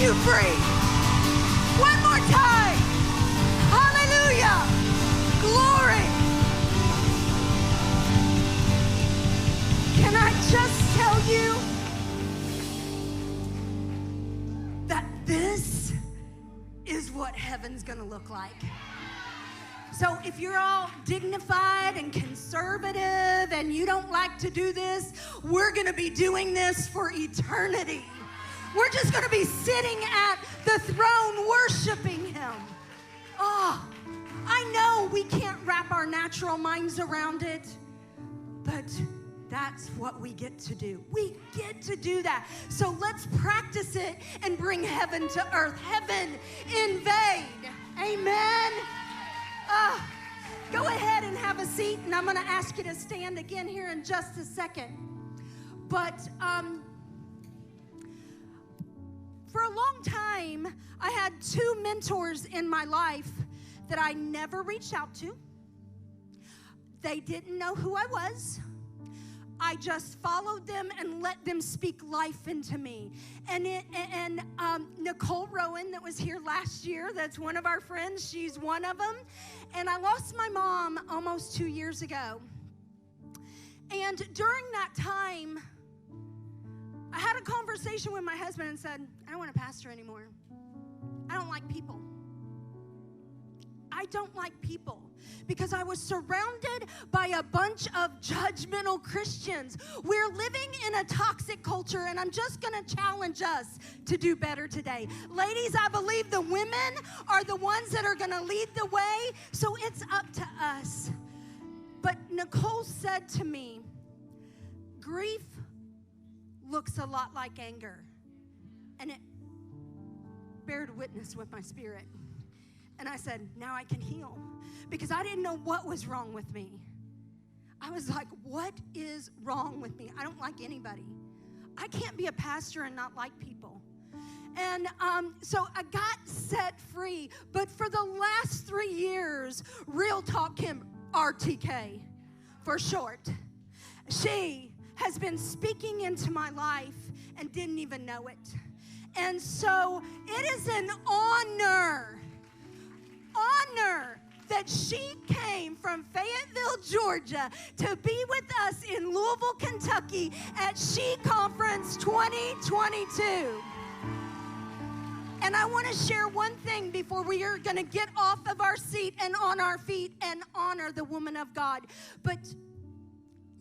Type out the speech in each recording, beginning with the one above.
you free. One more time. Hallelujah. Glory. Can I just tell you that this is what heaven's gonna look like? So if you're all dignified and conservative and you don't like to do this, we're gonna be doing this for eternity. We're just gonna be sitting at the throne worshiping him. Oh, I know we can't wrap our natural minds around it, but that's what we get to do. We get to do that. So let's practice it and bring heaven to earth. Heaven invade. Amen. Go ahead and have a seat, and I'm going to ask you to stand again here in just a second. But for a long time, I had two mentors in my life that I never reached out to. They didn't know who I was. I just followed them and let them speak life into me. And Nicole Rowan, that was here last year, that's one of our friends, she's one of them. And I lost my mom almost 2 years ago. And during that time, I had a conversation with my husband and said, I don't want to pastor anymore. I don't like people. I don't like people because I was surrounded by a bunch of judgmental Christians. We're living in a toxic culture, and I'm just going to challenge us to do better today. Ladies, I believe the women are the ones that are going to lead the way, so it's up to us. But Nicole said to me, grief looks a lot like anger, and it bared witness with my spirit. And I said, now I can heal. Because I didn't know what was wrong with me. I was like, what is wrong with me? I don't like anybody. I can't be a pastor and not like people. And so I got set free. But for the last 3 years, Real Talk Kim, RTK for short, she has been speaking into my life and didn't even know it. And so it is an honor that she came from Fayetteville, Georgia to be with us in Louisville, Kentucky at She Conference 2022. And I want to share one thing before we are going to get off of our seat and on our feet and honor the woman of God. But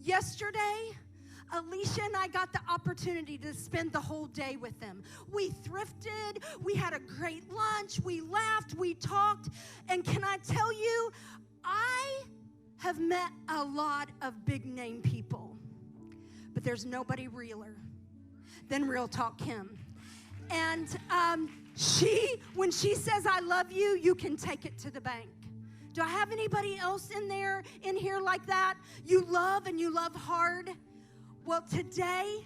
yesterday, Alicia and I got the opportunity to spend the whole day with them. We thrifted, we had a great lunch, we laughed, we talked, and can I tell you, I have met a lot of big name people, but there's nobody realer than Real Talk Kim. And when she says, I love you, you can take it to the bank. Do I have anybody else in here like that? You love and you love hard? Well, today,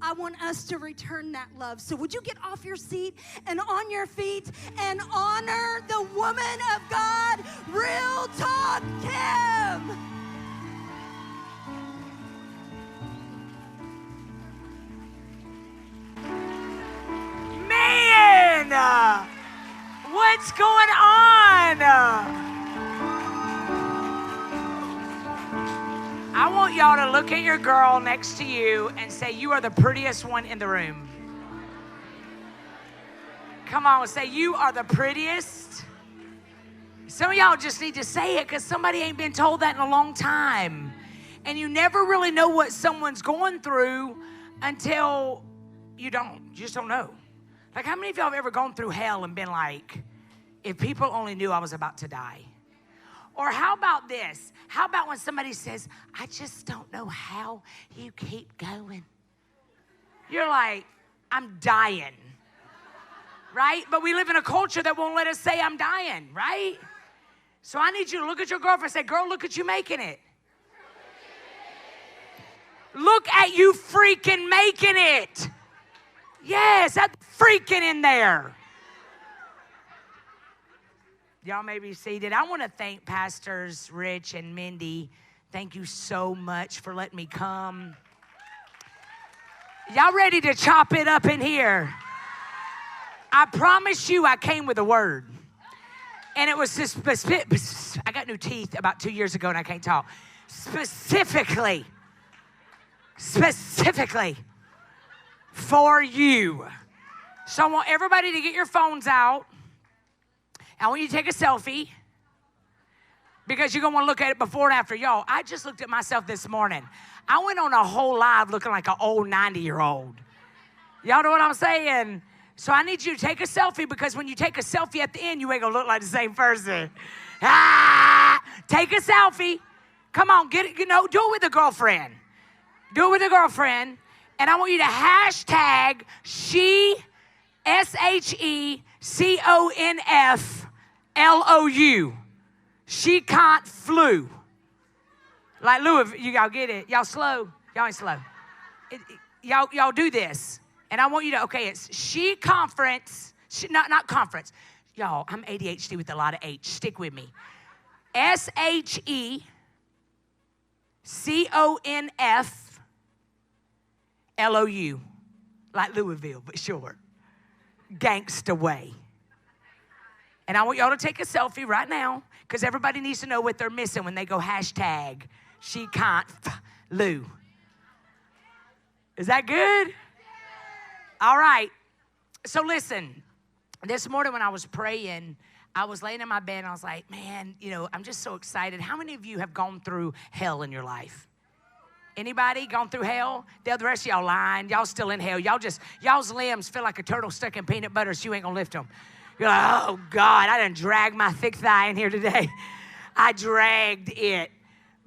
I want us to return that love. So would you get off your seat and on your feet and honor the woman of God, Real Talk Kim? Man, what's going on? I want y'all to look at your girl next to you and say, you are the prettiest one in the room. Come on, say, you are the prettiest. Some of y'all just need to say it because somebody ain't been told that in a long time. And you never really know what someone's going through until you just don't know. Like, how many of y'all have ever gone through hell and been like, if people only knew I was about to die? Or how about this? How about when somebody says, I just don't know how you keep going? You're like, I'm dying, right? But we live in a culture that won't let us say I'm dying, right? So I need you to look at your girlfriend and say, girl, look at you making it. Look at you freaking making it. Yes, that's freaking in there. Y'all may be seated. I want to thank Pastors Rich and Mindy. Thank you so much for letting me come. Y'all ready to chop it up in here? I promise you I came with a word. And it was just I got new teeth about 2 years ago and I can't talk. Specifically for you. So I want everybody to get your phones out. I want you to take a selfie because you're going to want to look at it before and after. Y'all, I just looked at myself this morning. I went on a whole live looking like an old 90-year-old. Y'all know what I'm saying? So I need you to take a selfie because when you take a selfie at the end, you ain't going to look like the same person. Take a selfie. Come on, get it, do it with a girlfriend. Do it with a girlfriend. And I want you to hashtag she, SHECONFLOU. She can't flew. Like Louis, y'all get it. Y'all slow. Y'all ain't slow. Y'all do this. And I want you to, it's she conference. Not conference. Y'all, I'm ADHD with a lot of H. Stick with me. SHECONFLOU. Like Louisville, but short. Gangsta way. And I want y'all to take a selfie right now because everybody needs to know what they're missing when they go hashtag she can't Lou. Is that good? All right. So listen, this morning when I was praying, I was laying in my bed and I was like, man, I'm just so excited. How many of you have gone through hell in your life? Anybody gone through hell? The rest of y'all lying. Y'all still in hell. Y'all's limbs feel like a turtle stuck in peanut butter, so you ain't gonna lift them. You're like, oh God, I done dragged my thick thigh in here today. I dragged it.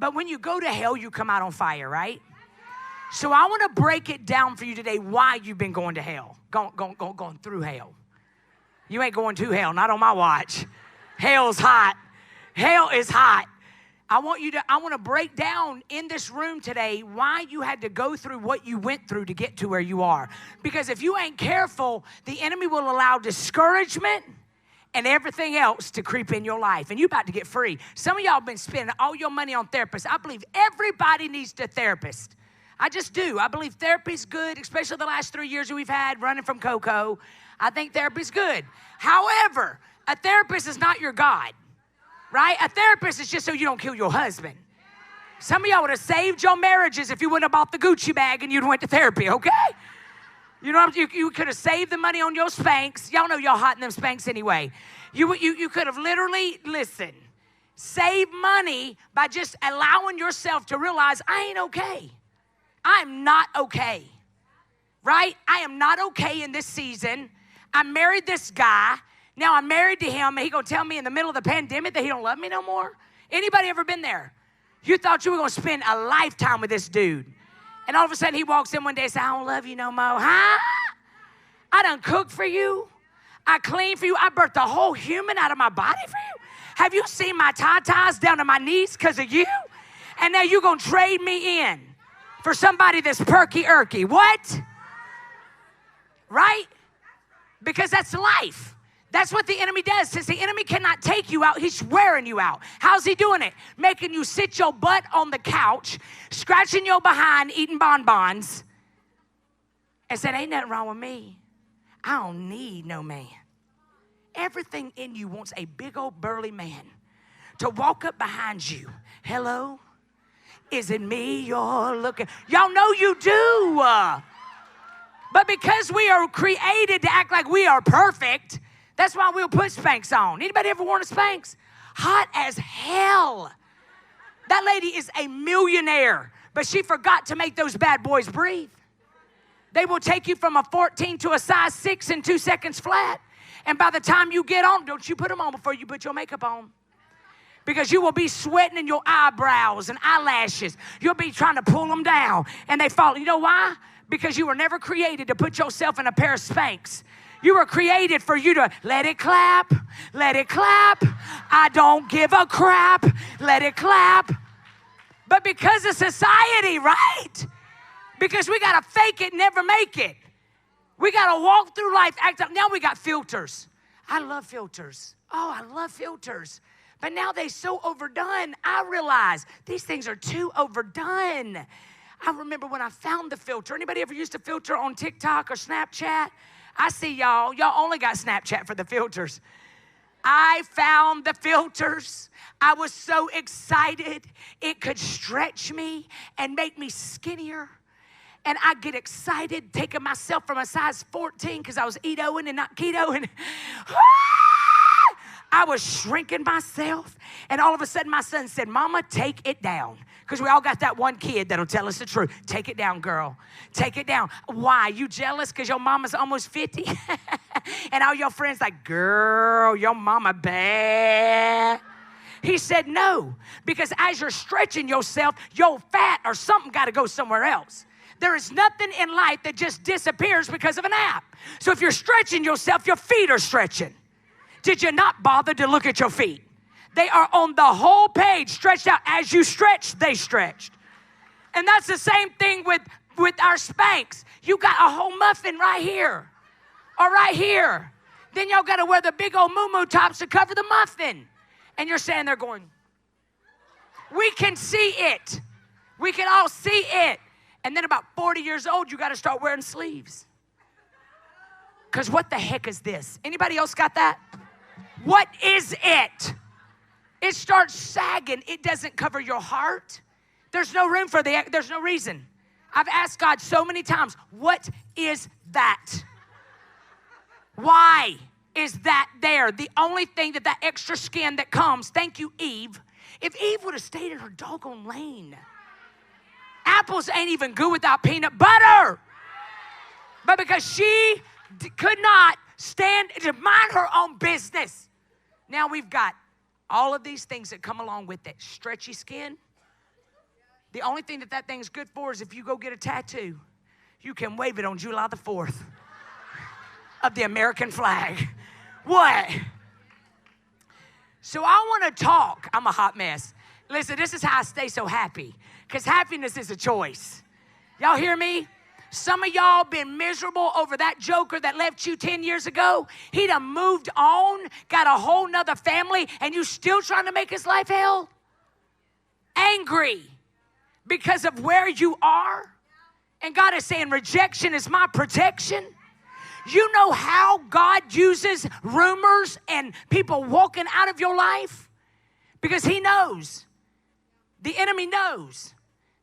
But when you go to hell, you come out on fire, right? So I want to break it down for you today why you've been going to hell, going through hell. You ain't going to hell, not on my watch. Hell's hot. Hell is hot. I want to break down in this room today why you had to go through what you went through to get to where you are. Because if you ain't careful, the enemy will allow discouragement and everything else to creep in your life. And you're about to get free. Some of y'all have been spending all your money on therapists. I believe everybody needs a therapist. I just do. I believe therapy's good, especially the last 3 years that we've had running from Coco. I think therapy's good. However, a therapist is not your God. Right? A therapist is just so you don't kill your husband. Some of y'all would have saved your marriages if you wouldn't have bought the Gucci bag and you'd went to therapy, okay? You could have saved the money on your Spanx. Y'all know y'all hot in them Spanx anyway. You could have literally, saved money by just allowing yourself to realize, I ain't okay. I'm not okay. Right? I am not okay in this season. I married this guy. Now I'm married to him, and he gonna tell me in the middle of the pandemic that he don't love me no more? Anybody ever been there? You thought you were gonna spend a lifetime with this dude. And all of a sudden he walks in one day and says, I don't love you no more. Huh? I done cooked for you. I cleaned for you. I birthed a whole human out of my body for you. Have you seen my tatas down to my knees because of you? And now you gonna trade me in for somebody that's perky-erky. What? Right? Because that's life. That's what the enemy does. Since the enemy cannot take you out, he's wearing you out. How's he doing it? Making you sit your butt on the couch, scratching your behind, eating bonbons, and said, ain't nothing wrong with me. I don't need no man. Everything in you wants a big old burly man to walk up behind you. Hello? Is it me you're looking? Y'all know you do. But because we are created to act like we are perfect, that's why we'll put Spanx on. Anybody ever worn a Spanx? Hot as hell. That lady is a millionaire, but she forgot to make those bad boys breathe. They will take you from a 14 to a size 6 in 2 seconds flat. And by the time you get on, don't you put them on before you put your makeup on. Because you will be sweating in your eyebrows and eyelashes. You'll be trying to pull them down, and they fall. You know why? Because you were never created to put yourself in a pair of Spanx. You were created for you to let it clap, let it clap. I don't give a crap, let it clap. But because of society, right? Because we got to fake it, never make it. We got to walk through life, act up. Now we got filters. I love filters. Oh, I love filters. But now they're so overdone. I realize these things are too overdone. I remember when I found the filter. Anybody ever used a filter on TikTok or Snapchat? I see y'all. Y'all only got Snapchat for the filters. I found the filters. I was so excited. It could stretch me and make me skinnier. And I get excited taking myself from a size 14 because I was etoing and not keto. And I was shrinking myself. And all of a sudden my son said, Mama, take it down. Because we all got that one kid that'll tell us the truth. Take it down, girl. Take it down. Why? You jealous because your mama's almost 50? And all your friends like, girl, your mama bad. He said no, because as you're stretching yourself, your fat or something got to go somewhere else. There is nothing in life that just disappears because of a nap. So if you're stretching yourself, your feet are stretching. Did you not bother to look at your feet? They are on the whole page, stretched out. As you stretch, they stretched. And that's the same thing with our Spanx. You got a whole muffin right here or right here. Then y'all got to wear the big old moo-moo tops to cover the muffin. And you're standing there going, we can see it. We can all see it. And then about 40 years old, you got to start wearing sleeves. Because what the heck is this? Anybody else got that? What is it? It starts sagging. It doesn't cover your heart. There's no room for there's no reason. I've asked God so many times, what is that? Why is that there? The only thing that extra skin that comes, thank you, Eve. If Eve would have stayed in her doggone lane. Apples ain't even good without peanut butter. But because she could not stand to mind her own business, now we've got all of these things that come along with it. Stretchy skin. The only thing that thing's good for is if you go get a tattoo, you can wave it on July the 4th of the American flag. What? So I want to talk. I'm a hot mess. Listen, this is how I stay so happy, because happiness is a choice. Y'all hear me? Some of y'all been miserable over that joker that left you 10 years ago. He done moved on, got a whole nother family, and you still trying to make his life hell? Angry because of where you are. And God is saying rejection is my protection. You know how God uses rumors and people walking out of your life? Because he knows. The enemy knows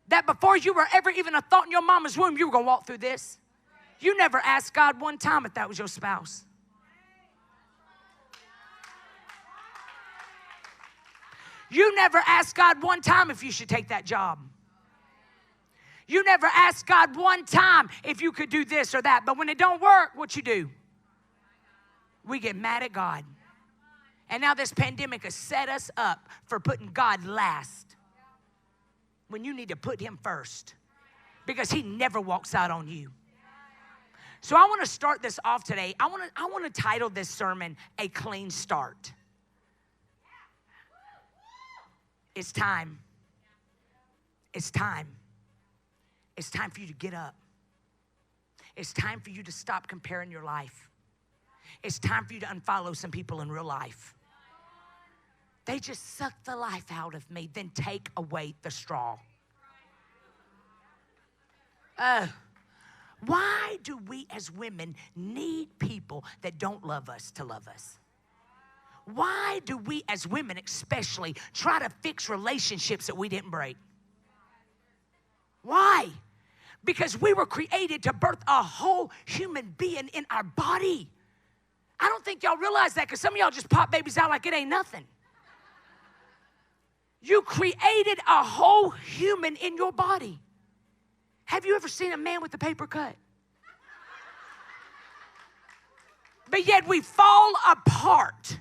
that before you were ever even a thought in your mama's womb, you were going to walk through this. You never asked God one time if that was your spouse. You never asked God one time if you should take that job. You never asked God one time if you could do this or that. But when it don't work, what you do? We get mad at God. And now this pandemic has set us up for putting God last, when you need to put him first, because he never walks out on you. So I want to start this off today. I want to title this sermon, A Clean Start. It's time. It's time. It's time for you to get up. It's time for you to stop comparing your life. It's time for you to unfollow some people in real life. They just suck the life out of me, then take away the straw. Why do we as women need people that don't love us to love us? Why do we as women especially try to fix relationships that we didn't break? Why? Because we were created to birth a whole human being in our body. I don't think y'all realize that, because some of y'all just pop babies out like it ain't nothing. You created a whole human in your body. Have you ever seen a man with a paper cut? But yet we fall apart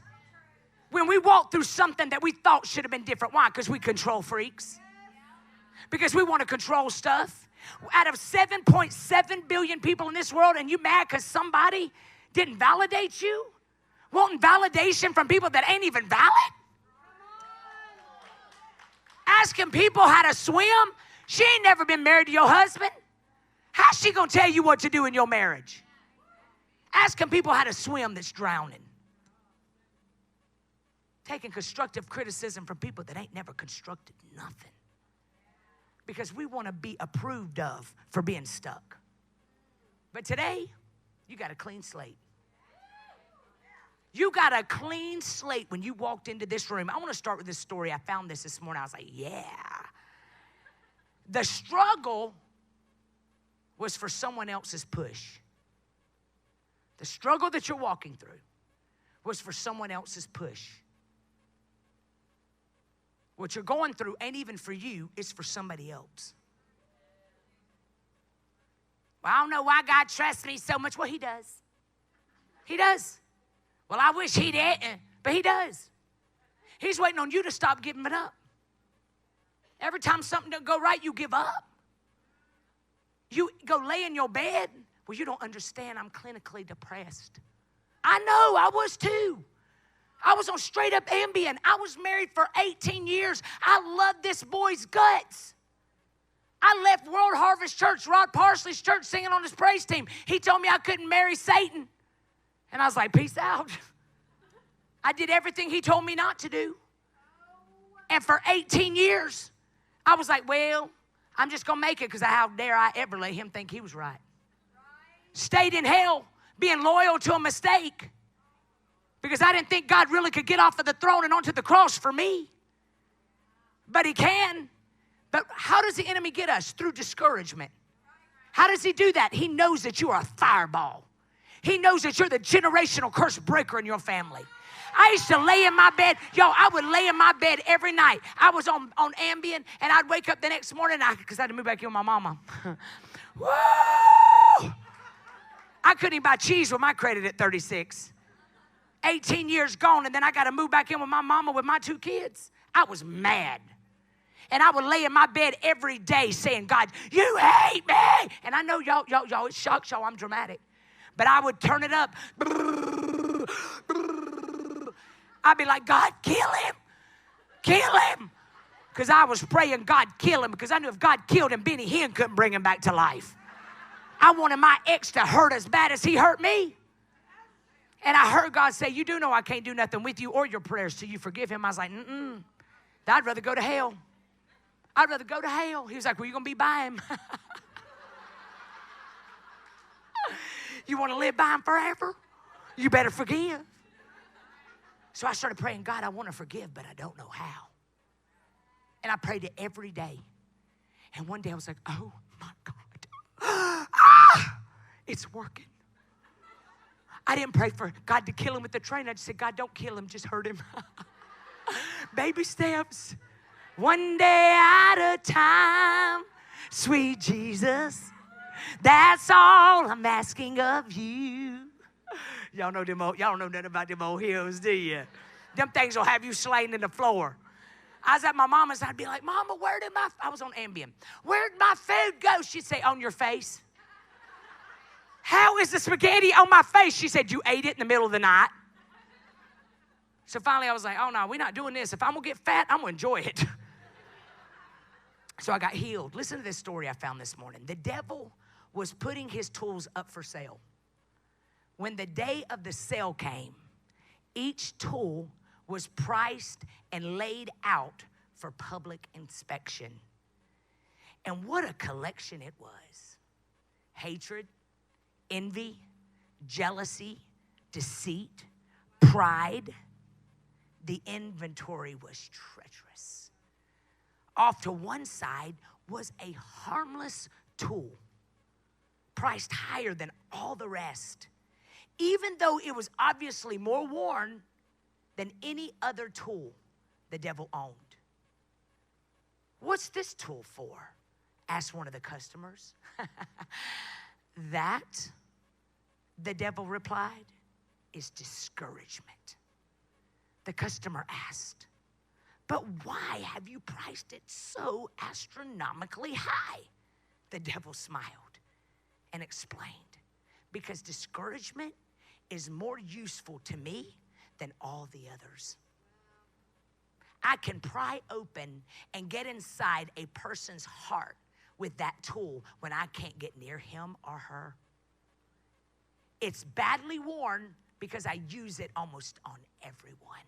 when we walk through something that we thought should have been different. Why? Because we control freaks. Because we want to control stuff. Out of 7.7 billion people in this world, and you mad because somebody didn't validate you? Wanting validation from people that ain't even valid? Asking people how to swim? She ain't never been married to your husband. How's she going to tell you what to do in your marriage? Asking people how to swim that's drowning. Taking constructive criticism from people that ain't never constructed nothing. Because we want to be approved of for being stuck. But today, You got a clean slate. You got a clean slate when you walked into this room. I want to start with this story. I found this morning. I was like, yeah. The struggle was for someone else's push. The struggle that you're walking through was for someone else's push. What you're going through ain't even for you, it's for somebody else. Well, I don't know why God trusts me so much. Well, he does. He does. Well, I wish he didn't, but he does. He's waiting on you to stop giving it up. Every time something doesn't go right, you give up. You go lay in your bed. Well, you don't understand. I'm clinically depressed. I know, I was too. I was on straight up Ambien. I was married for 18 years. I loved this boy's guts. I left World Harvest Church, Rod Parsley's church, singing on his praise team. He told me I couldn't marry Satan. And I was like, peace out. I did everything he told me not to do. And for 18 years, I was like, well, I'm just going to make it because how dare I ever let him think he was right. Stayed in hell being loyal to a mistake because I didn't think God really could get off of the throne and onto the cross for me. But he can. But how does the enemy get us? Through discouragement. How does he do that? He knows that you are a fireball. He knows that you're the generational curse breaker in your family. I used to lay in my bed. I would lay in my bed every night. I was on Ambien, and I'd wake up the next morning because I had to move back in with my mama. Woo! I couldn't even buy cheese with my credit at 36. 18 years gone, and then I got to move back in with my mama with my 2 kids. I was mad. And I would lay in my bed every day saying, God, you hate me. And I know y'all, it shocks y'all, I'm dramatic. But I would turn it up. I'd be like, God, kill him. Kill him. Because I was praying, God, kill him. Because I knew if God killed him, Benny Hinn couldn't bring him back to life. I wanted my ex to hurt as bad as he hurt me. And I heard God say, you do know I can't do nothing with you or your prayers till you forgive him. I was like, I'd rather go to hell. I'd rather go to hell. He was like, well, you're going to be by him. You want to live by him forever? You better forgive. So I started praying, God, I want to forgive, but I don't know how. And I prayed it every day. And one day I was like, oh, my God. It's working. I didn't pray for God to kill him with the train. I just said, God, don't kill him. Just hurt him. Baby steps. One day at a time, sweet Jesus, that's all I'm asking of you. Y'all know y'all don't know nothing about them old hymns, do you? Them things will have you slain in the floor. I was at my mama's, I'd be like, Mama, I was on Ambien. Where'd my food go? She'd say, on your face. How is the spaghetti on my face? She said, you ate it in the middle of the night. So finally I was like, oh no, we're not doing this. If I'm gonna get fat, I'm gonna enjoy it. So I got healed. Listen to this story I found this morning. The devil was putting his tools up for sale. When the day of the sale came, each tool was priced and laid out for public inspection. And what a collection it was. Hatred, envy, jealousy, deceit, pride. The inventory was treacherous. Off to one side was a harmless tool, priced higher than all the rest, even though it was obviously more worn than any other tool the devil owned. What's this tool for? Asked one of the customers. That, the devil replied, is discouragement. The customer asked, but why have you priced it so astronomically high? The devil smiled and explained, because discouragement is more useful to me than all the others. I can pry open and get inside a person's heart with that tool when I can't get near him or her. It's badly worn because I use it almost on everyone.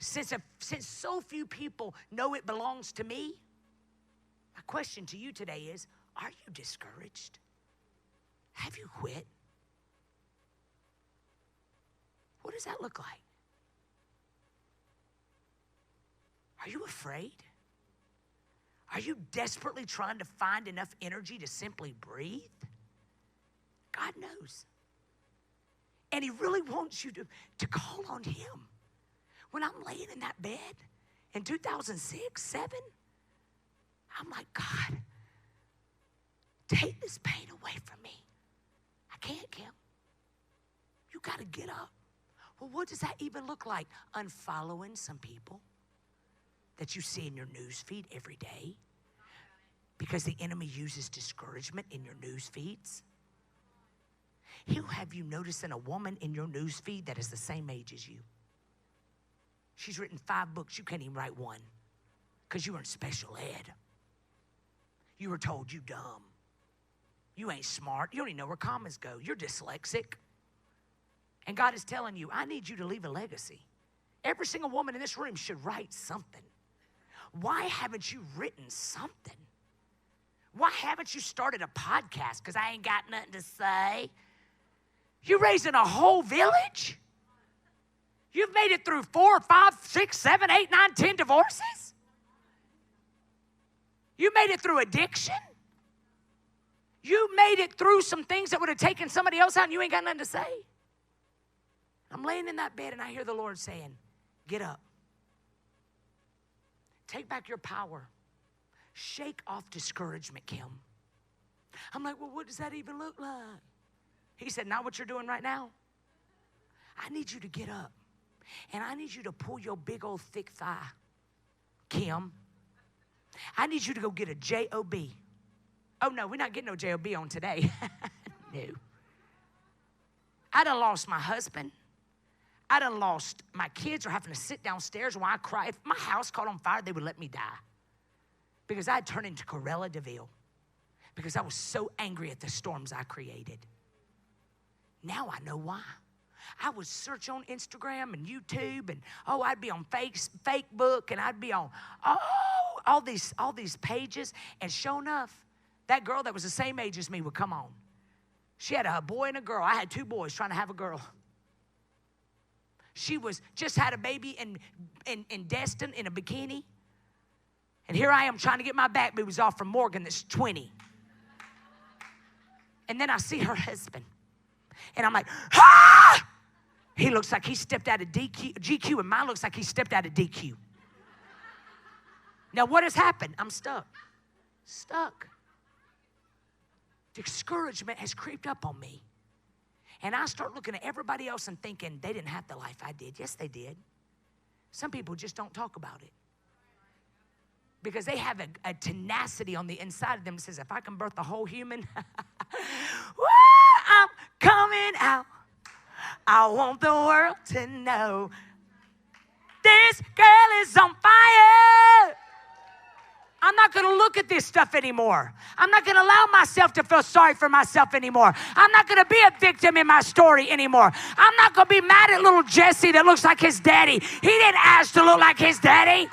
Since so few people know it belongs to me, my question to you today is, are you discouraged? Have you quit? What does that look like? Are you afraid? Are you desperately trying to find enough energy to simply breathe? God knows. And he really wants you to call on him. When I'm laying in that bed in 2006, 7, I'm like, God, take this pain away from me. I can't, Kim. You got to get up. Well, what does that even look like? Unfollowing some people that you see in your news feed every day, because the enemy uses discouragement in your news feeds. He'll have you noticing a woman in your news feed that is the same age as you. She's written 5 books. You can't even write one because you were in special ed. You were told you dumb. You ain't smart. You don't even know where commas go. You're dyslexic. And God is telling you, I need you to leave a legacy. Every single woman in this room should write something. Why haven't you written something? Why haven't you started a podcast? Because I ain't got nothing to say. You're raising a whole village? You've made it through 4, 5, 6, 7, 8, 9, 10 divorces? You made it through addiction? You made it through some things that would have taken somebody else out and you ain't got nothing to say? I'm laying in that bed and I hear the Lord saying, get up. Take back your power. Shake off discouragement, Kim. I'm like, well, what does that even look like? He said, not what you're doing right now. I need you to get up. And I need you to pull your big old thick thigh, Kim. I need you to go get a J-O-B. Oh, no, we're not getting no J-O-B on today. No. I done lost my husband. I done lost my kids are having to sit downstairs while I cry. If my house caught on fire, they would let me die. Because I had turned into Cruella de Vil. Because I was so angry at the storms I created. Now I know why. I would search on Instagram and YouTube and, I'd be on Facebook and I'd be on, all these pages. And sure enough, that girl that was the same age as me would come on. She had a boy and a girl. I had 2 boys trying to have a girl. She just had a baby in Destin in a bikini. And here I am trying to get my back boobs off from Morgan that's 20. And then I see her husband. And I'm like, ah! He looks like he stepped out of GQ, and mine looks like he stepped out of DQ. Now what has happened? I'm stuck. Discouragement has creeped up on me. And I start looking at everybody else and thinking they didn't have the life I did. Yes, they did. Some people just don't talk about it. Because they have a tenacity on the inside of them that says, if I can birth a whole human, I'm coming out. I want the world to know this girl is on fire. I'm not going to look at this stuff anymore. I'm not going to allow myself to feel sorry for myself anymore. I'm not going to be a victim in my story anymore. I'm not going to be mad at little Jesse that looks like his daddy. He didn't ask to look like his daddy.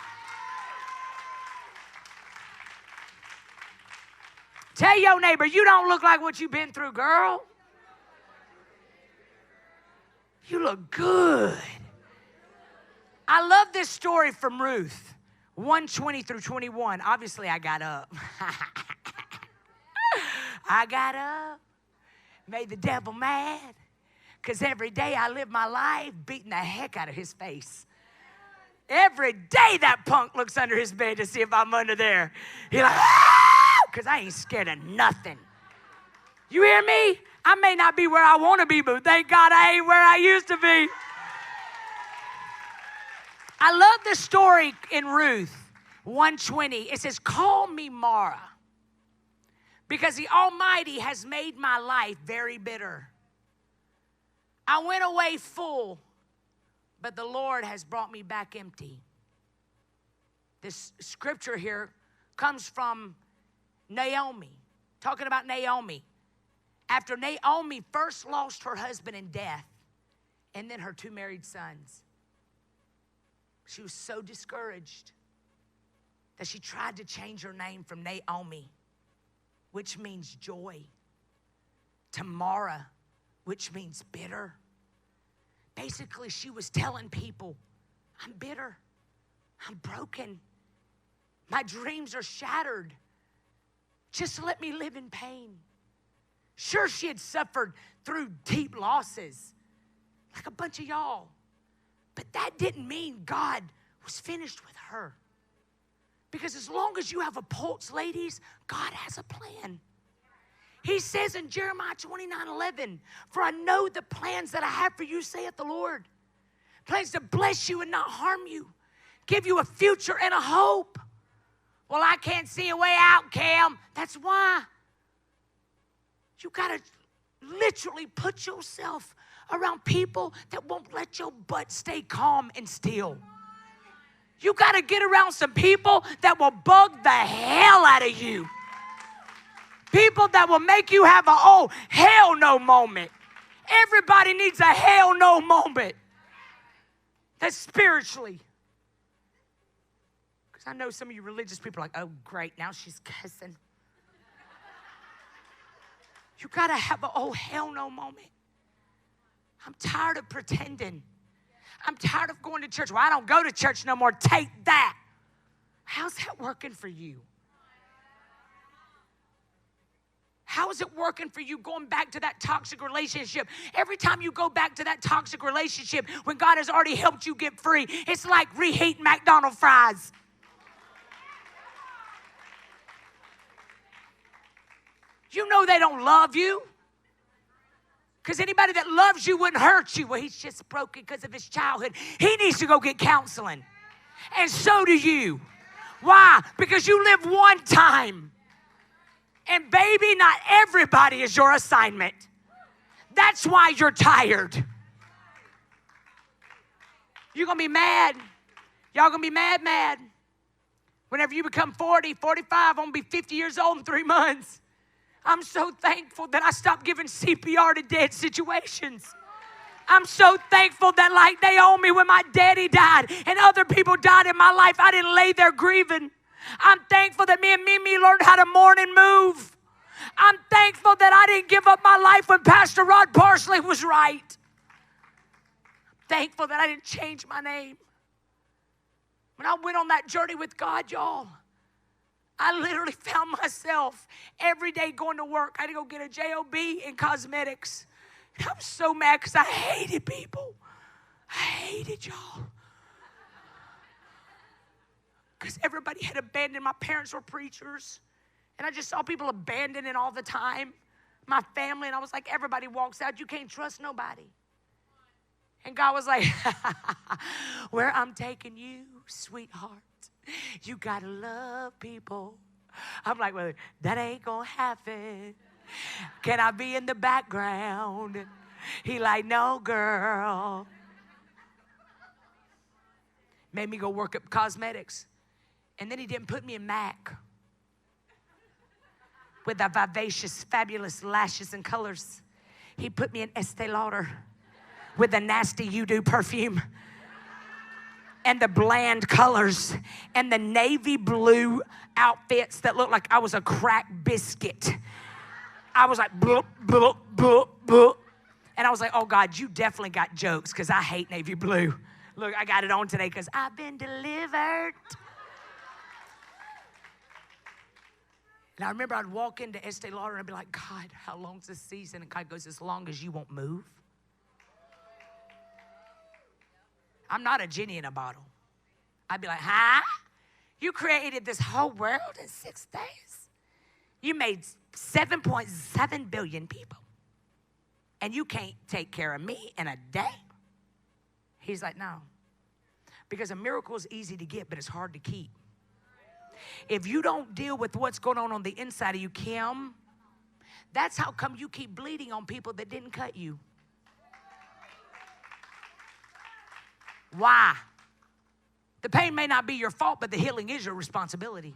Tell your neighbor, you don't look like what you've been through, girl. You look good. I love this story from Ruth, 1:20 through 21. Obviously, I got up. I got up, made the devil mad, because every day I live my life beating the heck out of his face. Every day that punk looks under his bed to see if I'm under there. He's like, because I ain't scared of nothing. You hear me? I may not be where I want to be, but thank God I ain't where I used to be. I love the story in Ruth 1:20. It says, call me Mara, because the Almighty has made my life very bitter. I went away full, but the Lord has brought me back empty. This scripture here comes from Naomi, talking about Naomi. After Naomi first lost her husband in death and then her 2 married sons, she was so discouraged that she tried to change her name from Naomi, which means joy, Tamara, which means bitter. Basically, she was telling people, I'm bitter. I'm broken. My dreams are shattered. Just let me live in pain. Sure, she had suffered through deep losses, like a bunch of y'all. But that didn't mean God was finished with her. Because as long as you have a pulse, ladies, God has a plan. He says in Jeremiah 29:11, for I know the plans that I have for you, saith the Lord. Plans to bless you and not harm you. Give you a future and a hope. Well, I can't see a way out, Cam. That's why. You got to literally put yourself around people that won't let your butt stay calm and still. You got to get around some people that will bug the hell out of you. People that will make you have a oh, hell no moment. Everybody needs a hell no moment. That's spiritually. Because I know some of you religious people are like, oh, great, now she's cussing. You got to have a oh, hell no moment. I'm tired of pretending. I'm tired of going to church. Well, I don't go to church no more. Take that. How's that working for you? How is it working for you going back to that toxic relationship? Every time you go back to that toxic relationship when God has already helped you get free, it's like reheating McDonald's fries. You know they don't love you. Because anybody that loves you wouldn't hurt you. Well, he's just broken because of his childhood. He needs to go get counseling. And so do you. Why? Because you live one time. And baby, not everybody is your assignment. That's why you're tired. You're going to be mad. Y'all going to be mad. Whenever you become 40, 45, I'm going to be 50 years old in 3 months. I'm so thankful that I stopped giving CPR to dead situations. I'm so thankful that like Naomi when my daddy died and other people died in my life, I didn't lay there grieving. I'm thankful that me and Mimi learned how to mourn and move. I'm thankful that I didn't give up my life when Pastor Rod Parsley was right. I'm thankful that I didn't change my name. When I went on that journey with God, y'all, I literally found myself every day going to work. I had to go get a job in cosmetics. And I was so mad because I hated people. I hated y'all. Because everybody had abandoned. My parents were preachers. And I just saw people abandoning all the time. My family. And I was like, everybody walks out. You can't trust nobody. And God was like, where I'm taking you, sweetheart, you got to love people. I'm like, well, that ain't going to happen. Can I be in the background? He like, no, girl. Made me go work at cosmetics. And then he didn't put me in MAC with the vivacious, fabulous lashes and colors. He put me in Estee Lauder with the nasty you-do perfume and the bland colors and the navy blue outfits that looked like I was a crack biscuit. I was like, bloop, bloop, bloop, bloop. And I was like, oh, God, you definitely got jokes because I hate navy blue. Look, I got it on today because I've been delivered. And I remember I'd walk into Estee Lauder and I'd be like, God, how long's this season? And God goes, as long as you won't move. I'm not a genie in a bottle. I'd be like, huh? You created this whole world in 6 days? You made 7.7 billion people. And you can't take care of me in a day? He's like, no. Because a miracle is easy to get, but it's hard to keep. If you don't deal with what's going on the inside of you, Kim, that's how come you keep bleeding on people that didn't cut you. Why? The pain may not be your fault, but the healing is your responsibility.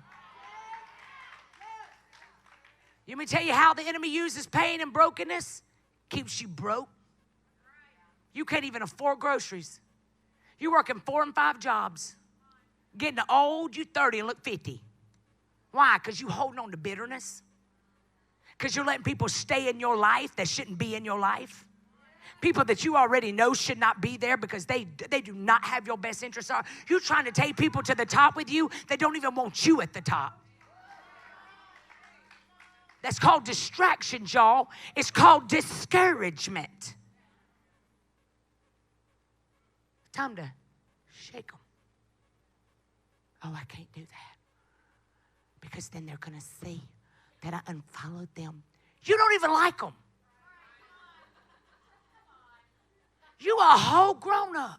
Let me tell you how the enemy uses pain and brokenness. Keeps you broke. You can't even afford groceries. You're working 4 and 5 jobs. Getting old, you 30 and look 50. Why? Because you holding on to bitterness. Because you're letting people stay in your life that shouldn't be in your life. People that you already know should not be there because they do not have your best interests. You're trying to take people to the top with you. They don't even want you at the top. That's called distraction, y'all. It's called discouragement. Time to shake them. Oh, I can't do that. Because then they're going to see that I unfollowed them. You don't even like them. You are a whole grown up.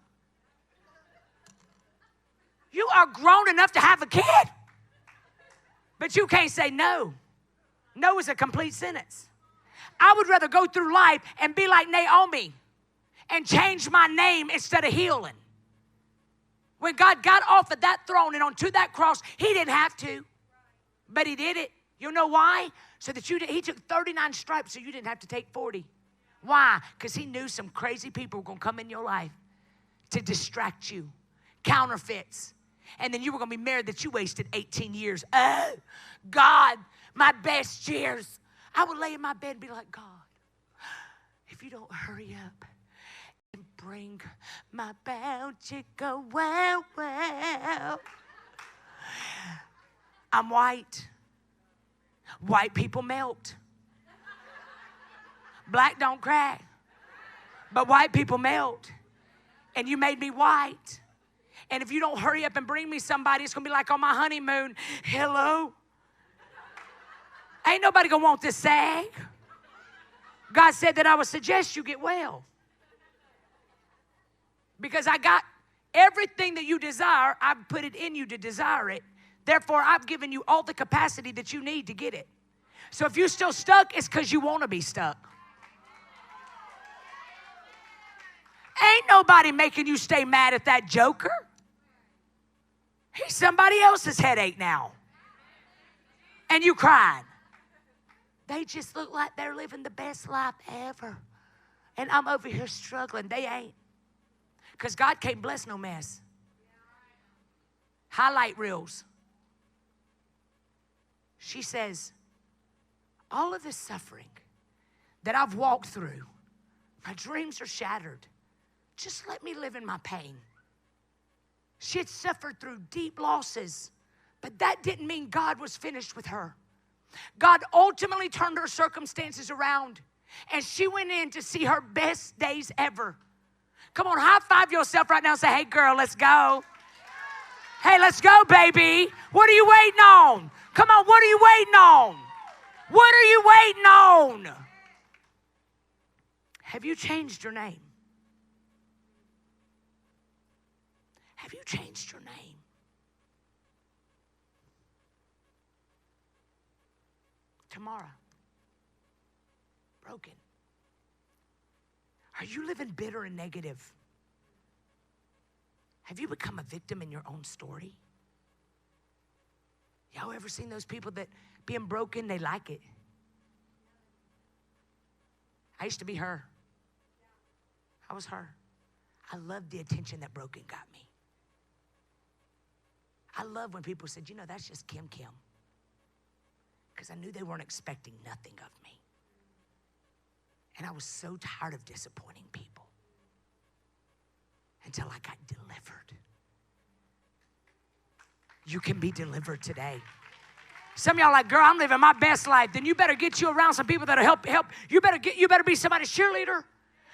You are grown enough to have a kid. But you can't say no. No is a complete sentence. I would rather go through life and be like Naomi and change my name instead of healing. When God got off of that throne and onto that cross, he didn't have to, but he did it. You know why? So that he took 39 stripes so you didn't have to take 40. Why? Because he knew some crazy people were going to come in your life to distract you. Counterfeits. And then you were going to be married that you wasted 18 years. Oh, God, my best years. I would lay in my bed and be like, God, if you don't hurry up and bring my bounty go well. I'm white. White people melt. Black don't crack. But white people melt. And you made me white. And if you don't hurry up and bring me somebody, it's going to be like on my honeymoon. Hello? Ain't nobody going to want this sag. God said that I would suggest you get well. Because I got everything that you desire, I've put it in you to desire it. Therefore, I've given you all the capacity that you need to get it. So if you're still stuck, it's because you want to be stuck. Ain't nobody making you stay mad at that joker. He's somebody else's headache now. And you crying. They just look like they're living the best life ever. And I'm over here struggling. They ain't. Because God can't bless no mess. Highlight reels. She says, all of this suffering that I've walked through, my dreams are shattered. Just let me live in my pain. She had suffered through deep losses, but that didn't mean God was finished with her. God ultimately turned her circumstances around, and she went in to see her best days ever. Come on, high five yourself right now and say, hey, girl, let's go. Hey, let's go, baby. What are you waiting on? Come on, what are you waiting on? What are you waiting on? Have you changed your name? Have you changed your name? Tomorrow. Broken. Are you living bitter and negative? Have you become a victim in your own story? Y'all ever seen those people that being broken, they like it? I used to be her. I was her. I loved the attention that broken got me. I love when people said, you know, that's just Kim. Because I knew they weren't expecting nothing of me. And I was so tired of disappointing people until I got delivered. You can be delivered today. Some of y'all are like, girl, I'm living my best life. Then you better get you around some people that'll help. You better be somebody's cheerleader,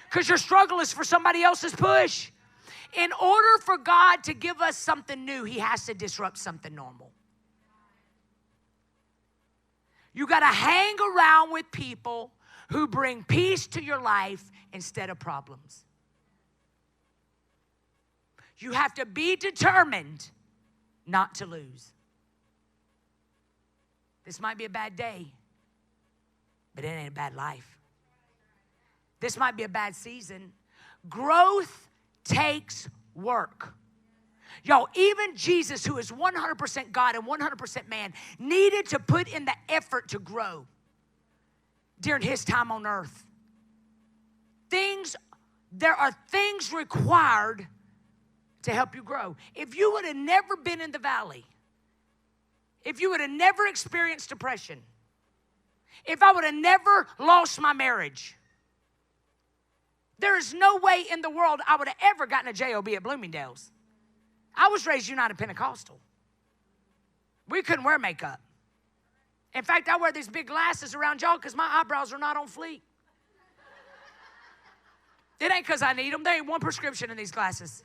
because your struggle is for somebody else's push. In order for God to give us something new, he has to disrupt something normal. You got to hang around with people who bring peace to your life instead of problems. You have to be determined not to lose. This might be a bad day, but it ain't a bad life. This might be a bad season. Growth takes work. Y'all, even Jesus, who is 100% God and 100% man, needed to put in the effort to grow during his time on earth. There are things required to help you grow. If you would have never been in the valley, if you would have never experienced depression, if I would have never lost my marriage, there is no way in the world I would have ever gotten a JOB at Bloomingdale's. I was raised United Pentecostal. We couldn't wear makeup. In fact, I wear these big glasses around y'all because my eyebrows are not on fleek. It ain't because I need them. There ain't one prescription in these glasses.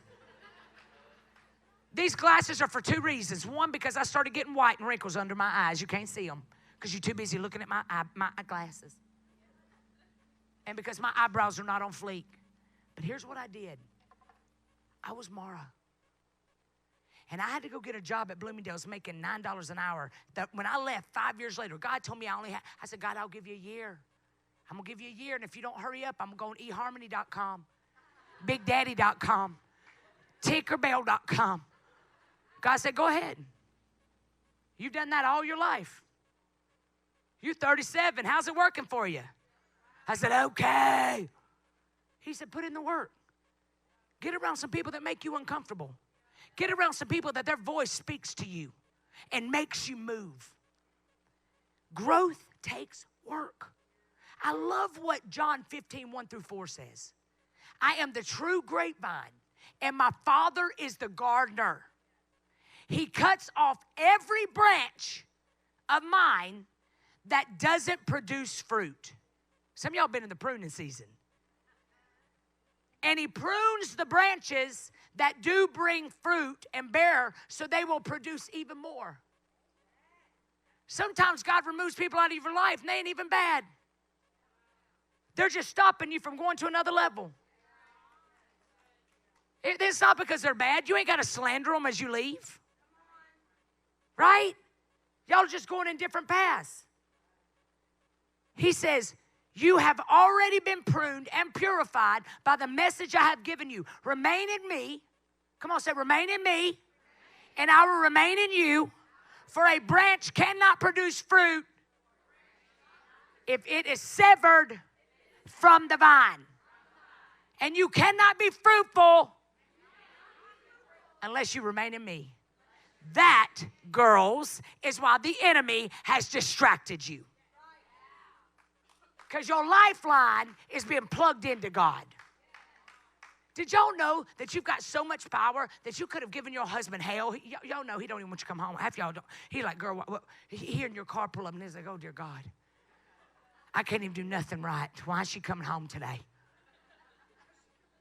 These glasses are for two reasons. One, because I started getting white and wrinkles under my eyes. You can't see them because you're too busy looking at my glasses. And because my eyebrows are not on fleek. But here's what I did. I was Mara. And I had to go get a job at Bloomingdale's making $9 an hour. That when I left 5 years later, God told me I said, God, I'll give you a year. I'm going to give you a year. And if you don't hurry up, I'm going to eHarmony.com, BigDaddy.com, Tinkerbell.com. God said, go ahead. You've done that all your life. You're 37. How's it working for you? I said, okay. He said, put in the work. Get around some people that make you uncomfortable. Get around some people that their voice speaks to you and makes you move. Growth takes work. I love what John 15:1-4 says. I am the true grapevine, and my Father is the gardener. He cuts off every branch of mine that doesn't produce fruit. Some of y'all been in the pruning season. And he prunes the branches that do bring fruit and bear so they will produce even more. Sometimes God removes people out of your life and they ain't even bad. They're just stopping you from going to another level. It's not because they're bad. You ain't got to slander them as you leave. Right? Y'all are just going in different paths. He says, you have already been pruned and purified by the message I have given you. Remain in me. Come on, say, remain in me, and I will remain in you. For a branch cannot produce fruit if it is severed from the vine. And you cannot be fruitful unless you remain in me. That, girls, is why the enemy has distracted you. Because your lifeline is being plugged into God. Did y'all know that you've got so much power that you could have given your husband hell? Y'all know he don't even want you to come home. Half y'all don't. He's like, girl, what? He in your car pull up and he's like, oh, dear God. I can't even do nothing right. Why is she coming home today?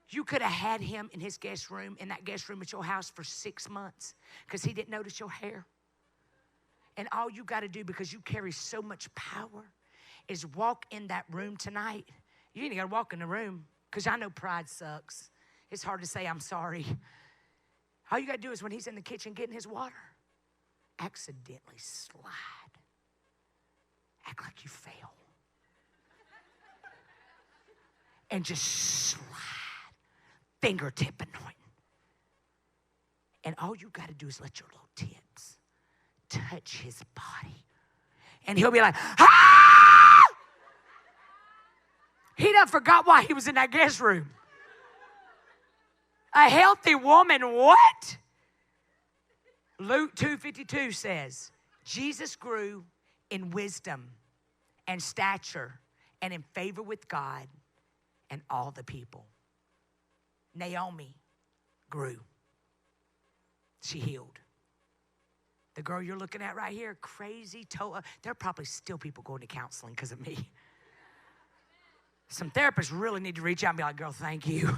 You could have had him in his guest room, in that guest room at your house for 6 months because he didn't notice your hair. And all you got to do, because you carry so much power, is walk in that room tonight. You ain't got to walk in the room because I know pride sucks. It's hard to say I'm sorry. All you got to do is when he's in the kitchen getting his water, accidentally slide. Act like you fell. And just slide. Fingertip anointing. And all you got to do is let your little tips touch his body. And he'll be like, ah! He done forgot why he was in that guest room. A healthy woman, what? Luke 2:52 says, Jesus grew in wisdom and stature and in favor with God and all the people. Naomi grew. She healed. The girl you're looking at right here, crazy, there are probably still people going to counseling because of me. Some therapists really need to reach out and be like, girl, thank you.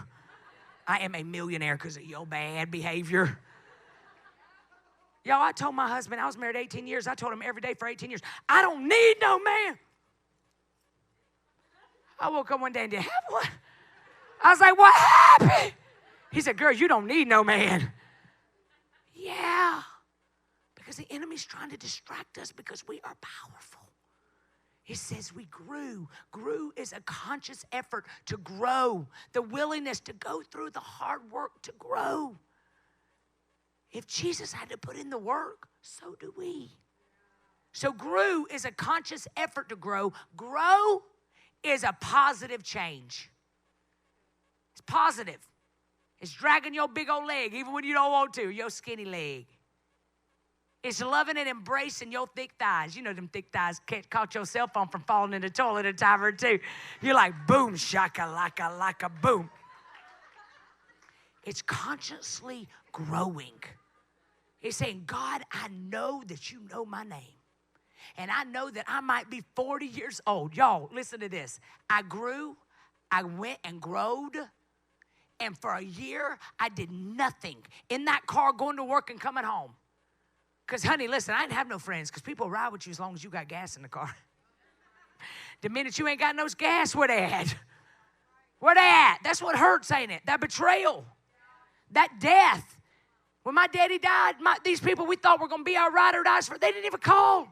I am a millionaire because of your bad behavior. Y'all, I told my husband, I was married 18 years. I told him every day for 18 years, I don't need no man. I woke up one day and didn't have one. I was like, what happened? He said, girl, you don't need no man. Yeah, because the enemy's trying to distract us because we are powerful. He says we grew. Grew is a conscious effort to grow, the willingness to go through the hard work to grow. If Jesus had to put in the work, so do we. So grew is a conscious effort to grow. Grow is a positive change. It's positive. It's dragging your big old leg, even when you don't want to, your skinny leg. It's loving and embracing your thick thighs. You know them thick thighs caught your cell phone from falling in the toilet a time or two. You're like, boom, shaka, laka, boom. It's consciously growing. It's saying, God, I know that you know my name. And I know that I might be 40 years old. Y'all, listen to this. I grew, I went and growed, and for a year, I did nothing in that car going to work and coming home. Because, honey, listen, I didn't have no friends because people ride with you as long as you got gas in the car. The minute you ain't got no gas, where they at? Where they at? That's what hurts, ain't it? That betrayal, that death. When my daddy died, these people we thought were going to be our ride or dies for, they didn't even call.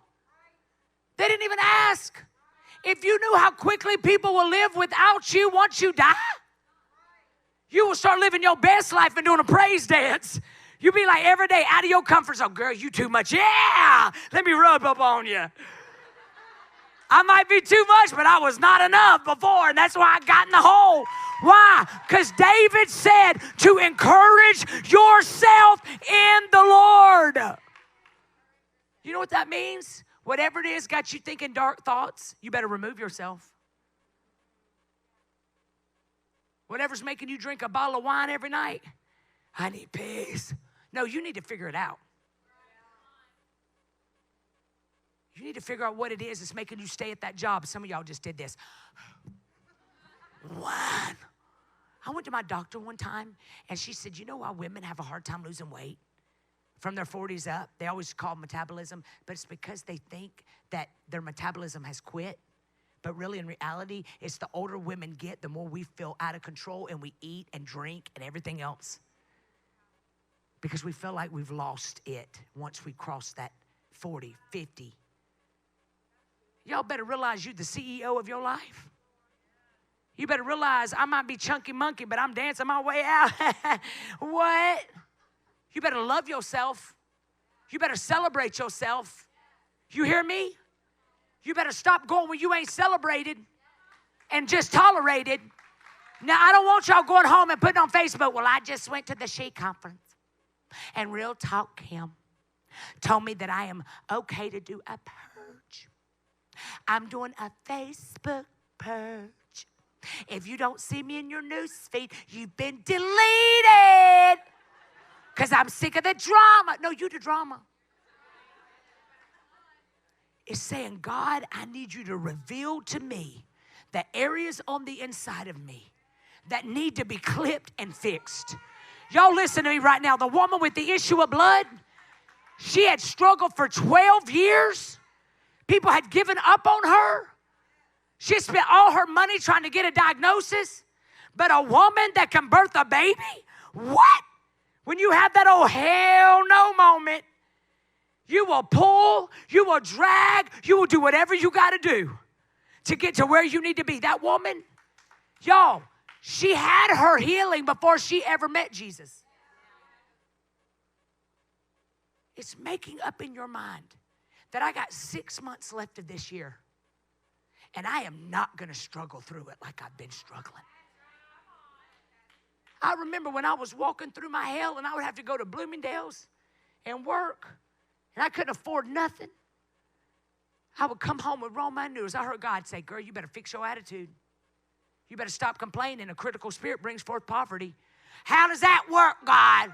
They didn't even ask. If you knew how quickly people will live without you once you die, you will start living your best life and doing a praise dance. You'll be like every day out of your comfort zone. Girl, you too much. Yeah, let me rub up on you. I might be too much, but I was not enough before, and that's why I got in the hole. Why? Because David said to encourage yourself in the Lord. You know what that means? Whatever it is got you thinking dark thoughts, you better remove yourself. Whatever's making you drink a bottle of wine every night, I need peace. No, you need to figure it out. You need to figure out what it is that's making you stay at that job. Some of y'all just did this. Wine. I went to my doctor one time, and she said, you know why women have a hard time losing weight? From their 40s up, they always call metabolism, but it's because they think that their metabolism has quit. But really, in reality, it's the older women get, the more we feel out of control and we eat and drink and everything else. Because we feel like we've lost it once we cross that 40, 50. Y'all better realize you're the CEO of your life. You better realize I might be chunky monkey, but I'm dancing my way out. What? You better love yourself. You better celebrate yourself. You hear me? You better stop going when you ain't celebrated and just tolerated. Now, I don't want y'all going home and putting on Facebook, well, I just went to the She Conference. And Real Talk Kim told me that I am okay to do a purge. I'm doing a Facebook purge. If you don't see me in your news feed, you've been deleted. Because I'm sick of the drama. No, you the drama. It's saying, God, I need you to reveal to me the areas on the inside of me that need to be clipped and fixed. Y'all listen to me right now. The woman with the issue of blood, she had struggled for 12 years. People had given up on her. She spent all her money trying to get a diagnosis. But a woman that can birth a baby? What? When you have that oh hell no moment, you will pull, you will drag, you will do whatever you got to do to get to where you need to be. That woman, y'all, she had her healing before she ever met Jesus. It's making up in your mind that I got 6 months left of this year, and I am not going to struggle through it like I've been struggling. I remember when I was walking through my hell and I would have to go to Bloomingdale's and work, and I couldn't afford nothing. I would come home with Roman news. I heard God say, girl, you better fix your attitude. You better stop complaining. A critical spirit brings forth poverty. How does that work, God?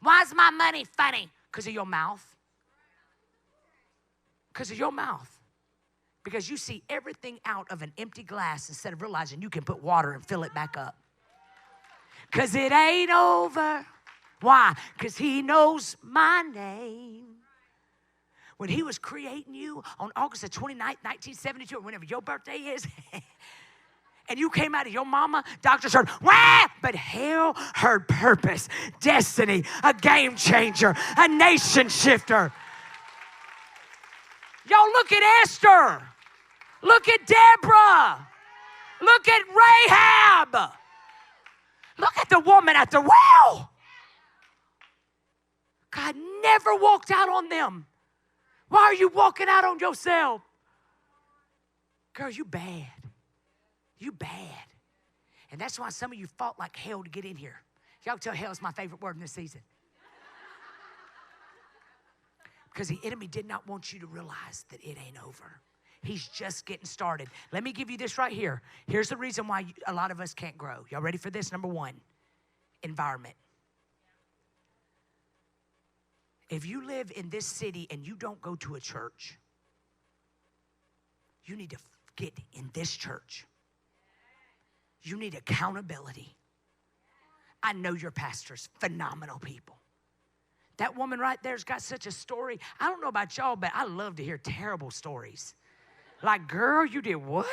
Why is my money funny? Because of your mouth. Because of your mouth. Because you see everything out of an empty glass instead of realizing you can put water and fill it back up. Because it ain't over. Why? Because he knows my name. When he was creating you on August the 29th, 1972, or whenever your birthday is, and you came out of your mama, doctors heard, wah! But hell heard purpose, destiny, a game changer, a nation shifter. Y'all look at Esther. Look at Deborah. Look at Rahab. Look at the woman at the well. God never walked out on them. Why are you walking out on yourself? Girl, you bad. You bad. And that's why some of you fought like hell to get in here. Y'all tell hell is my favorite word in this season. Because the enemy did not want you to realize that it ain't over. He's just getting started. Let me give you this right here. Here's the reason why a lot of us can't grow. Y'all ready for this? Number one, environment. If you live in this city and you don't go to a church, you need to get in this church. You need accountability. I know your pastors, phenomenal people. That woman right there's got such a story. I don't know about y'all, but I love to hear terrible stories. Like, girl, you did what?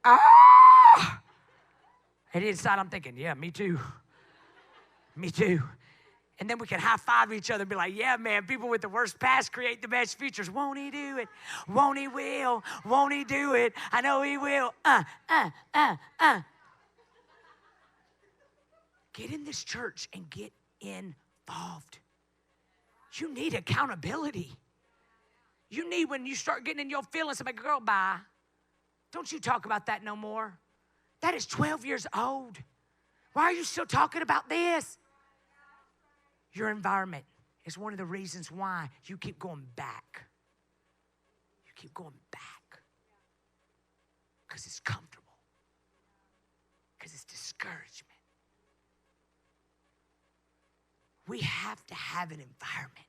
Ah! And inside I'm thinking, yeah, me too. Me too. And then we can high-five each other and be like, yeah, man, people with the worst past create the best futures. Won't he do it? Won't he will? Won't he do it? I know he will. Get in this church and get involved. You need accountability. You need, when you start getting in your feelings, like, girl, bye. Don't you talk about that no more. That is 12 years old. Why are you still talking about this? Your environment is one of the reasons why you keep going back. You keep going back. Because it's comfortable. Because it's discouragement. We have to have an environment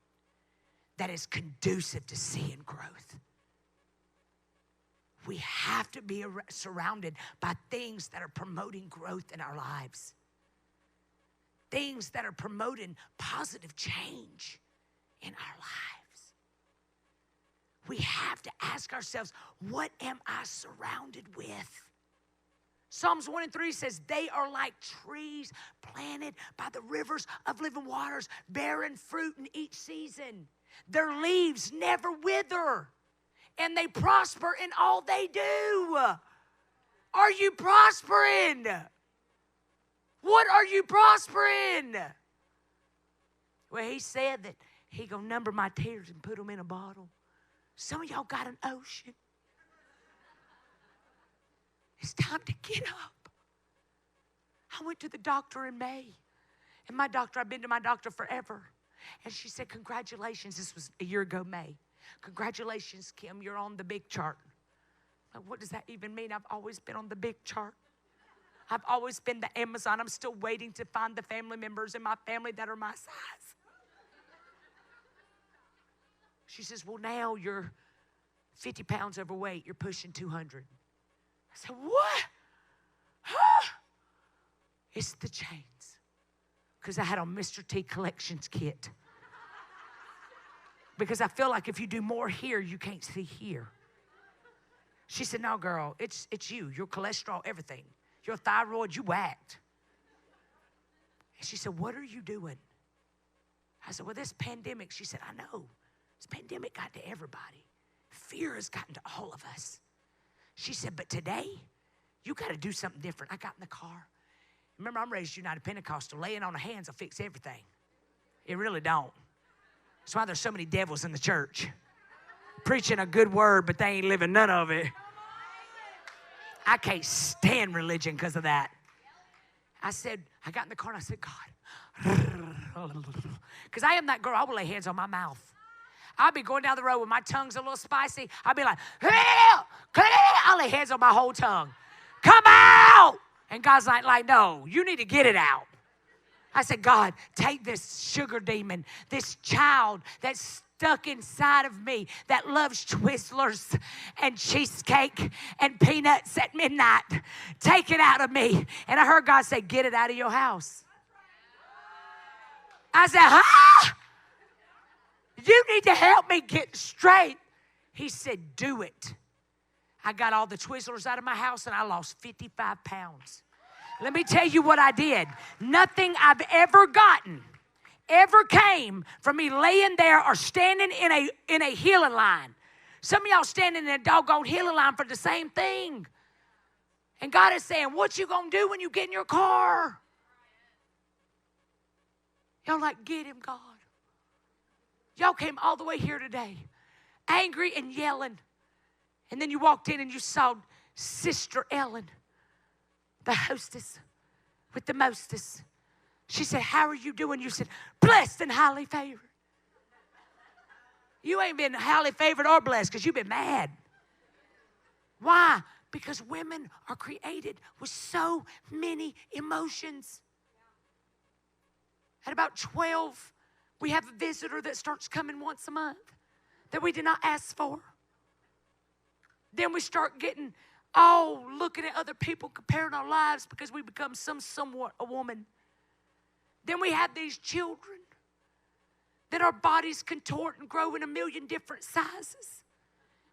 that is conducive to seeing growth. We have to be surrounded by things that are promoting growth in our lives. Things that are promoting positive change in our lives. We have to ask ourselves, what am I surrounded with? Psalms 1 and 3 says, they are like trees planted by the rivers of living waters, bearing fruit in each season. Their leaves never wither, and they prosper in all they do. Are you prospering? What are you prospering? Well, he said that he gonna number my tears and put them in a bottle. Some of y'all got an ocean. It's time to get up. I went to the doctor in May, and my doctor, I've been to my doctor forever, and she said, congratulations. This was a year ago, May. Congratulations, Kim, you're on the big chart. Like, what does that even mean? I've always been on the big chart. I've always been the Amazon. I'm still waiting to find the family members in my family that are my size. She says, well, now you're 50 pounds overweight. You're pushing 200. I said, what? Huh? It's the chains. Because I had a Mr. T collections kit. Because I feel like if you do more here, you can't see here. She said, no, girl, it's you. Your cholesterol, everything. Your thyroid, you whacked. And she said, what are you doing? I said, well, this pandemic. She said, I know. This pandemic got to everybody. Fear has gotten to all of us. She said, but today, you got to do something different. I got in the car. Remember, I'm raised United Pentecostal. Laying on the hands will fix everything. It really don't. That's why there's so many devils in the church. Preaching a good word, but they ain't living none of it. I can't stand religion because of that. I said, I got in the car and I said, God. Because I am that girl. I will lay hands on my mouth. I'll be going down the road when my tongue's a little spicy. I'll be like, I'll lay hands on my whole tongue. Come out. And God's like, no, you need to get it out. I said, God, take this sugar demon, this child that's stuck inside of me that loves Twizzlers and cheesecake and peanuts at midnight. Take it out of me. And I heard God say, get it out of your house. I said, huh? You need to help me get straight. He said, do it. I got all the Twizzlers out of my house and I lost 55 pounds. Let me tell you what I did. Nothing I've ever gotten ever came from me laying there or standing in a healing line. Some of y'all standing in a doggone healing line for the same thing. And God is saying, what you gonna do when you get in your car? Y'all like, get him, God. Y'all came all the way here today, angry and yelling. And then you walked in and you saw Sister Ellen, the hostess with the mostest. She said, how are you doing? You said, blessed and highly favored. You ain't been highly favored or blessed because you've been mad. Why? Because women are created with so many emotions. At about 12, we have a visitor that starts coming once a month that we did not ask for. Then we start getting looking at other people, comparing our lives because we become somewhat a woman. Then we have these children that our bodies contort and grow in a million different sizes.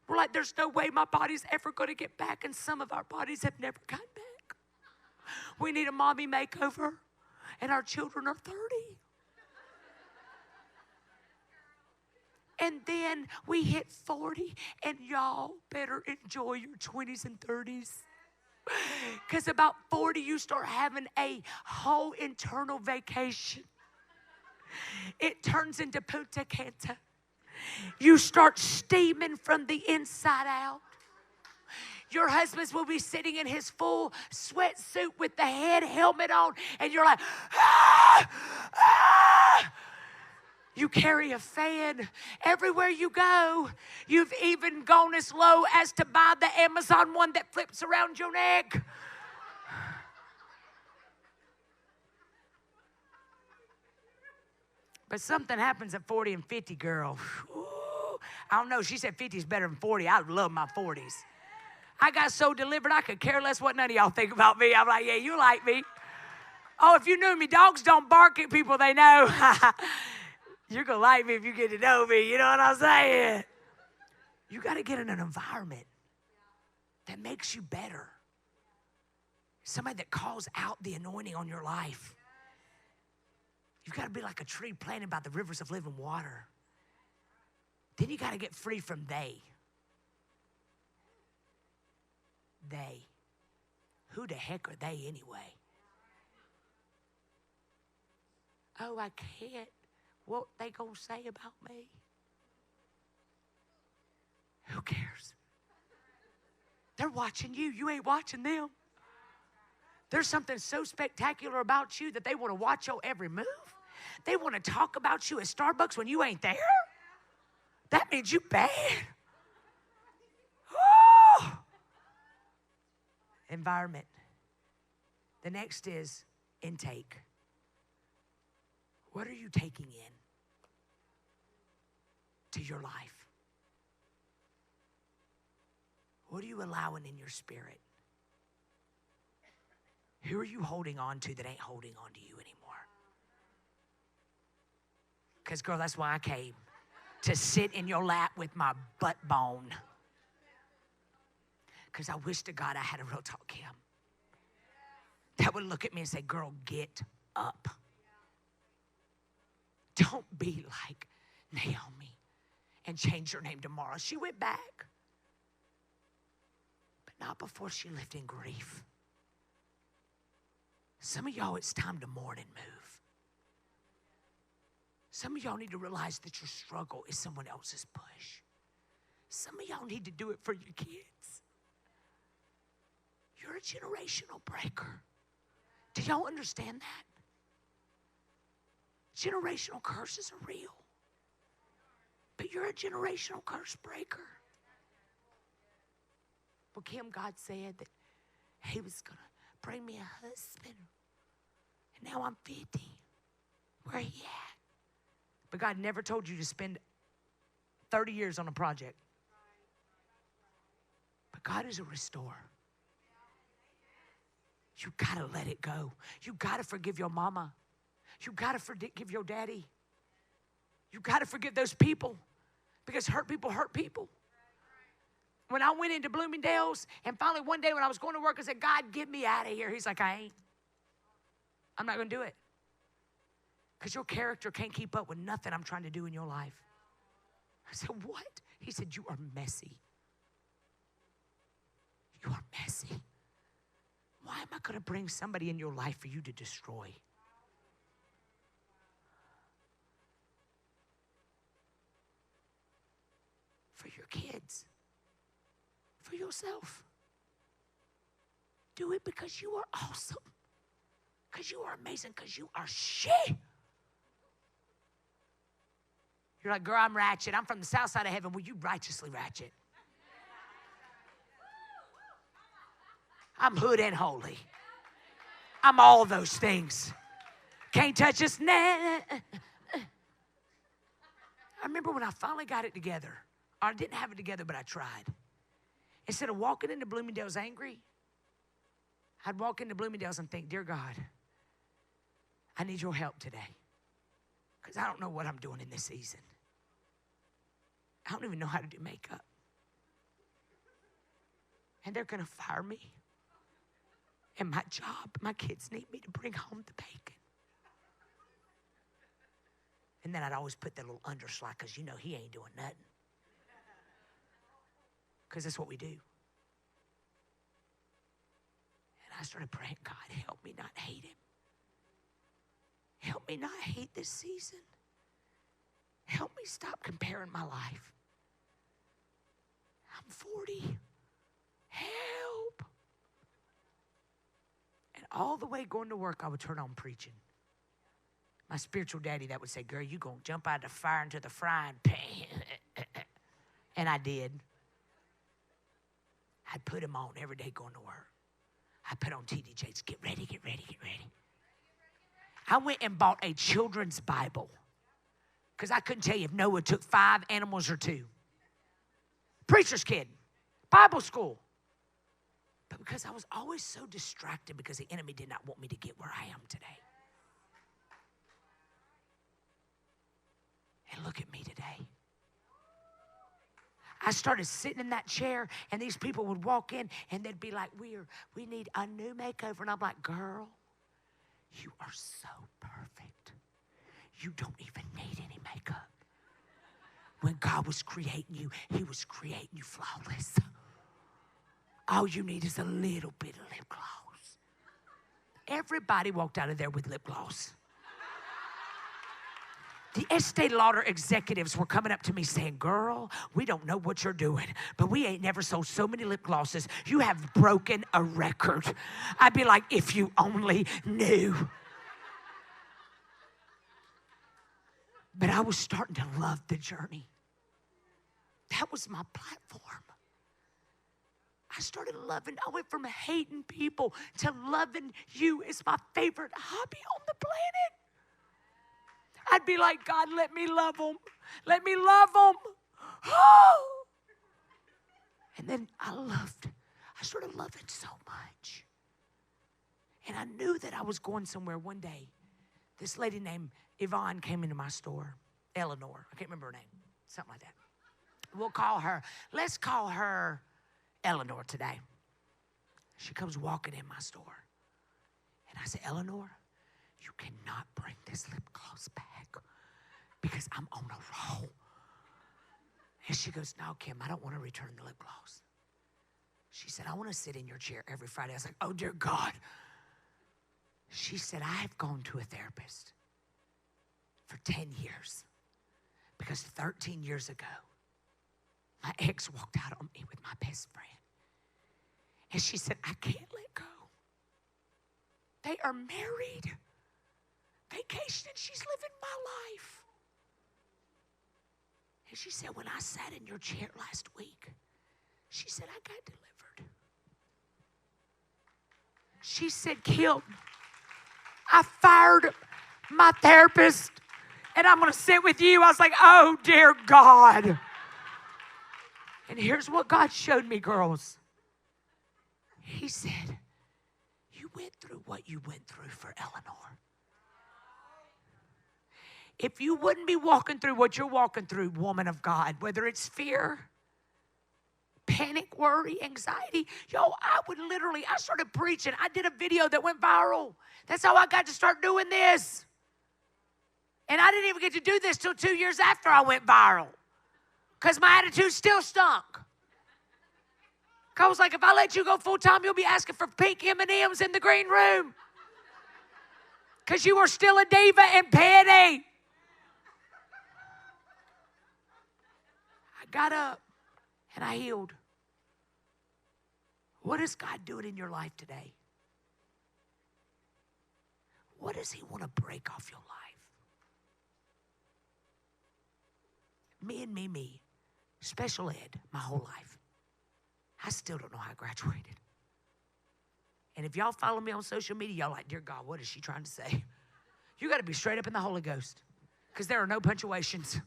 We're like, there's no way my body's ever going to get back, and some of our bodies have never gotten back. We need a mommy makeover, and our children are 30. And then we hit 40, and y'all better enjoy your 20s and 30s. Because about 40, you start having a whole internal vacation. It turns into Punta Cana. You start steaming from the inside out. Your husband will be sitting in his full sweatsuit with the head helmet on, and you're like, ah, ah. You carry a fan everywhere you go. You've even gone as low as to buy the Amazon one that flips around your neck. But something happens at 40 and 50, girl. Ooh, I don't know. She said 50 is better than 40. I love my 40s. I got so delivered, I could care less what none of y'all think about me. I'm like, yeah, you like me. Oh, if you knew me, dogs don't bark at people they know. You're going to like me if you get to know me. You know what I'm saying? You got to get in an environment that makes you better. Somebody that calls out the anointing on your life. You've got to be like a tree planted by the rivers of living water. Then you got to get free from they. They. Who the heck are they anyway? Oh, I can't. What they gonna say about me? Who cares? They're watching you. You ain't watching them. There's something so spectacular about you that they want to watch your every move. They want to talk about you at Starbucks when you ain't there. That means you bad. Oh. Environment. The next is intake. What are you taking in to your life? What are you allowing in your spirit? Who are you holding on to that ain't holding on to you anymore? Because, girl, that's why I came. To sit in your lap with my butt bone. Because I wish to God I had a real talk Kim that would look at me and say, girl, get up. Don't be like Naomi and change your name tomorrow. She went back, but not before she lived in grief. Some of y'all, it's time to mourn and move. Some of y'all need to realize that your struggle is someone else's push. Some of y'all need to do it for your kids. You're a generational breaker. Do y'all understand that? Generational curses are real. But you're a generational curse breaker. Well, Kim, God said that he was going to bring me a husband. And now I'm 50. Where he at? But God never told you to spend 30 years on a project. But God is a restorer. You got to let it go. You got to forgive your mama. You got to forgive your daddy. You got to forgive those people because hurt people hurt people. When I went into Bloomingdale's and finally one day when I was going to work, I said, God, get me out of here. He's like, I ain't. I'm not going to do it because your character can't keep up with nothing I'm trying to do in your life. I said, what? He said, you are messy. You are messy. Why am I going to bring somebody in your life for you to destroy? For your kids, for yourself. Do it because you are awesome, because you are amazing, because you are shit. You're like, girl, I'm ratchet. I'm from the south side of heaven. Well, you righteously ratchet. I'm hood and holy. I'm all those things. Can't touch us. Nah. I remember when I finally got it together. Or I didn't have it together, but I tried. Instead of walking into Bloomingdale's angry, I'd walk into Bloomingdale's and think, dear God, I need your help today. Because I don't know what I'm doing in this season. I don't even know how to do makeup. And they're going to fire me. And my job, my kids need me to bring home the bacon. And then I'd always put that little underslide because you know he ain't doing nothing. Because that's what we do. And I started praying, God, help me not hate him. Help me not hate this season. Help me stop comparing my life. I'm 40. Help. And all the way going to work, I would turn on preaching. My spiritual daddy that would say, girl, you going to jump out of the fire into the frying pan. And I did. I'd put him on every day going to work. I put on T.D. Jakes, get ready, get ready, get ready. I went and bought a children's Bible because I couldn't tell you if Noah took 5 animals or 2. Preacher's kid, Bible school. But because I was always so distracted because the enemy did not want me to get where I am today. And look at me today. I started sitting in that chair, and these people would walk in, and they'd be like, we need a new makeover. And I'm like, girl, you are so perfect. You don't even need any makeup. When God was creating you, he was creating you flawless. All you need is a little bit of lip gloss. Everybody walked out of there with lip gloss. The Estee Lauder executives were coming up to me saying, girl, we don't know what you're doing, but we ain't never sold so many lip glosses. You have broken a record. I'd be like, if you only knew. But I was starting to love the journey. That was my platform. I started loving, I went from hating people to loving you. It's my favorite hobby on the planet. I'd be like, God, let me love them. Let me love them. Oh. And then I started loving so much. And I knew that I was going somewhere one day. This lady named Yvonne came into my store. Eleanor, I can't remember her name. Something like that. Let's call her Eleanor today. She comes walking in my store. And I said, Eleanor, you cannot bring this lip gloss back because I'm on a roll. And she goes, no, Kim, I don't want to return the lip gloss. She said, I want to sit in your chair every Friday. I was like, oh, dear God. She said, I have gone to a therapist for 10 years because 13 years ago, my ex walked out on me with my best friend. And she said, I can't let go. They are married. Vacation, she's living my life. And she said, when I sat in your chair last week, she said, I got delivered. She said, Kim, I fired my therapist and I'm going to sit with you. I was like, oh, dear God. And here's what God showed me, girls. He said, you went through what you went through for Eleanor. If you wouldn't be walking through what you're walking through, woman of God, whether it's fear, panic, worry, anxiety, I started preaching. I did a video that went viral. That's how I got to start doing this. And I didn't even get to do this till 2 years after I went viral because my attitude still stunk. I was like, if I let you go full time, you'll be asking for pink M&Ms in the green room because you are still a diva and petty. I got up and I healed. What is God doing in your life today? What does he want to break off your life? Me. Special ed my whole life. I still don't know how I graduated. And if y'all follow me on social media, y'all like, dear God, what is she trying to say? You got to be straight up in the Holy Ghost because there are no punctuations.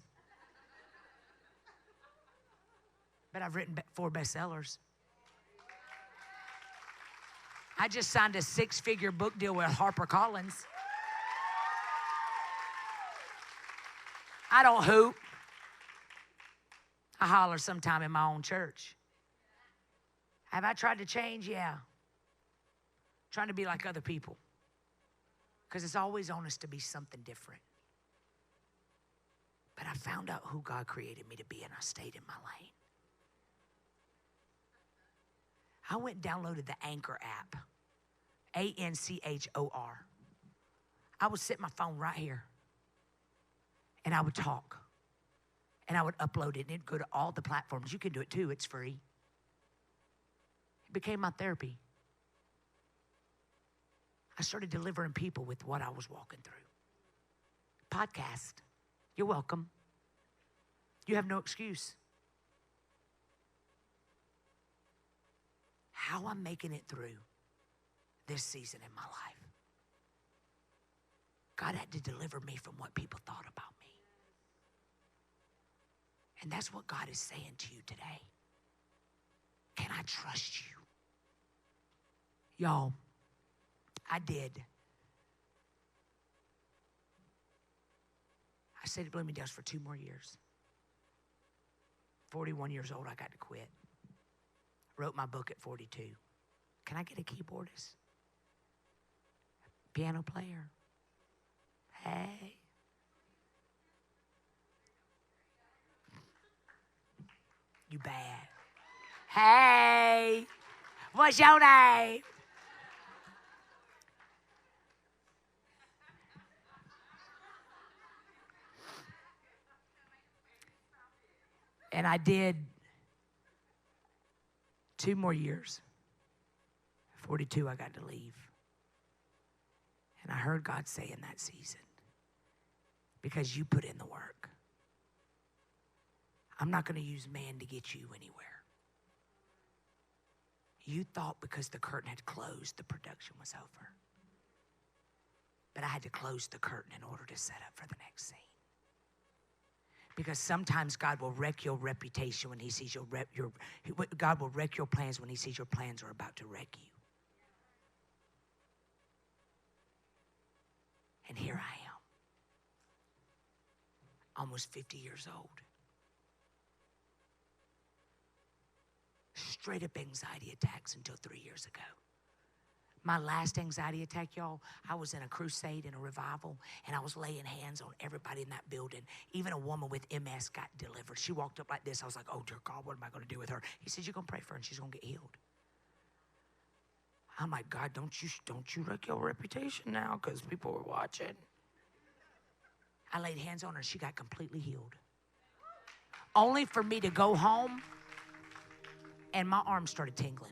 But I've written 4 bestsellers. I just signed a 6-figure book deal with HarperCollins. I don't hoop. I holler sometime in my own church. Have I tried to change? Yeah. Trying to be like other people. Because it's always on us to be something different. But I found out who God created me to be, and I stayed in my lane. I went and downloaded the Anchor app. ANCHOR. I would sit my phone right here. And I would talk. And I would upload it, and it'd go to all the platforms. You can do it too. It's free. It became my therapy. I started delivering people with what I was walking through. Podcast. You're welcome. You have no excuse. How I'm making it through this season in my life. God had to deliver me from what people thought about me. And that's what God is saying to you today. Can I trust you? Y'all, I stayed at Bloomingdale's for 2 more years. 41 years old, I got to quit. Wrote my book at 42. Can I get a keyboardist? Piano player? Hey. You bad. Hey. What's your name? And I did 2 more years. 42, I got to leave. And I heard God say in that season, because you put in the work, I'm not going to use man to get you anywhere. You thought because the curtain had closed, the production was over. But I had to close the curtain in order to set up for the next scene. Because sometimes God will wreck your reputation when he sees God will wreck your plans when he sees your plans are about to wreck you. And here I am, almost 50 years old. Straight up anxiety attacks until 3 years ago. My last anxiety attack, y'all, I was in a crusade, in a revival, and I was laying hands on everybody in that building. Even a woman with MS got delivered. She walked up like this. I was like, oh, dear God, what am I going to do with her? He said, you're going to pray for her, and she's going to get healed. I'm like, God, don't you wreck your reputation now, because people were watching. I laid hands on her, and she got completely healed. Only for me to go home, and my arms started tingling.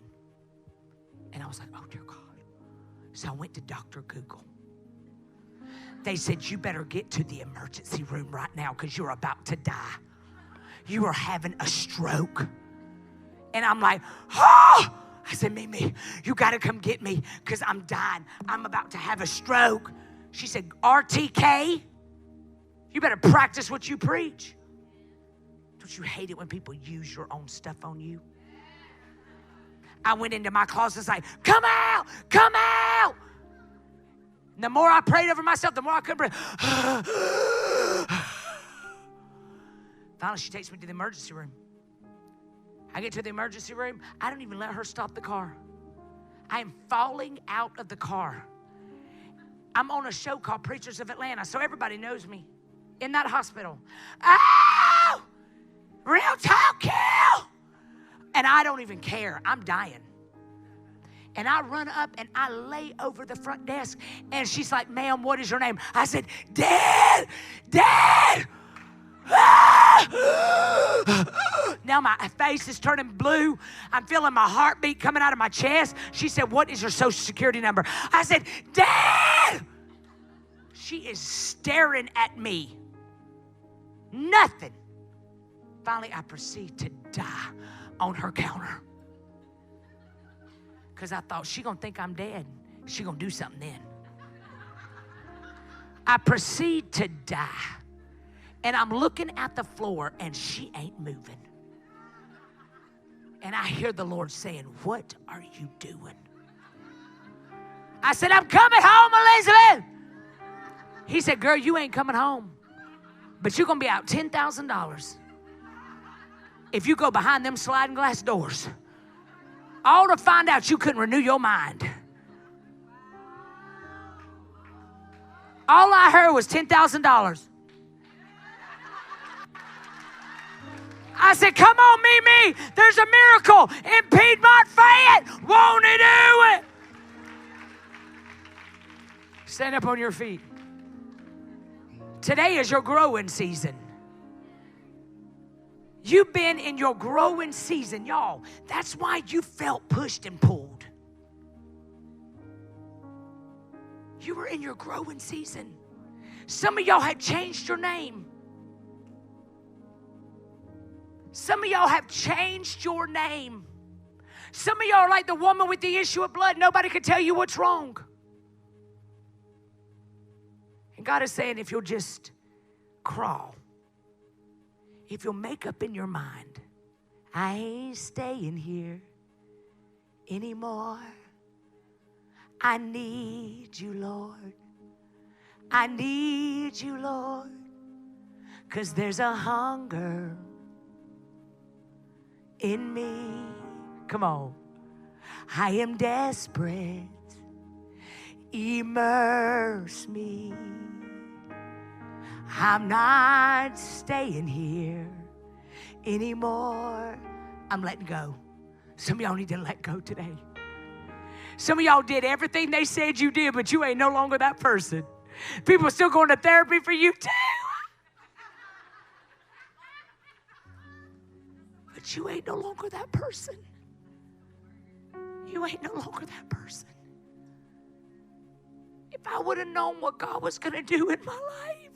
And I was like, oh, dear God. So I went to Dr. Google. They said, you better get to the emergency room right now because you're about to die. You are having a stroke. And I'm like, oh! I said, Mimi, you got to come get me because I'm dying. I'm about to have a stroke. She said, RTK, you better practice what you preach. Don't you hate it when people use your own stuff on you? I went into my closet and was like, come out, come out. And the more I prayed over myself, the more I couldn't breathe. Finally, she takes me to the emergency room. I get to the emergency room. I don't even let her stop the car. I am falling out of the car. I'm on a show called Preachers of Atlanta, so everybody knows me in that hospital. Oh, real talk, kill. And I don't even care. I'm dying. And I run up and I lay over the front desk. And she's like, ma'am, what is your name? I said, Dad, Dad. Now my face is turning blue. I'm feeling my heartbeat coming out of my chest. She said, what is your social security number? I said, Dad. She is staring at me. Nothing. finally, I proceed to die on her counter. Because I thought, she gonna think I'm dead. She gonna do something then. I proceed to die. And I'm looking at the floor and she ain't moving. And I hear the Lord saying, what are you doing? I said, I'm coming home, Elizabeth. He said, girl, you ain't coming home. But you're going to be out $10,000 if you go behind them sliding glass doors. All to find out you couldn't renew your mind. All I heard was $10,000. I said, come on, Mimi. There's a miracle in Piedmont, Fayette. Won't he do it? Stand up on your feet. Today is your growing season. You've been in your growing season, y'all. That's why you felt pushed and pulled. You were in your growing season. Some of y'all had changed your name. Some of y'all have changed your name. Some of y'all are like the woman with the issue of blood. Nobody could tell you what's wrong. And God is saying, if you'll just crawl, if you'll make up in your mind, I ain't staying here anymore. I need you, Lord. I need you, Lord. 'Cause there's a hunger in me. Come on. I am desperate. Immerse me. I'm not staying here anymore. I'm letting go. Some of y'all need to let go today. Some of y'all did everything they said you did, but you ain't no longer that person. People are still going to therapy for you too. But you ain't no longer that person. You ain't no longer that person. If I would have known what God was going to do in my life.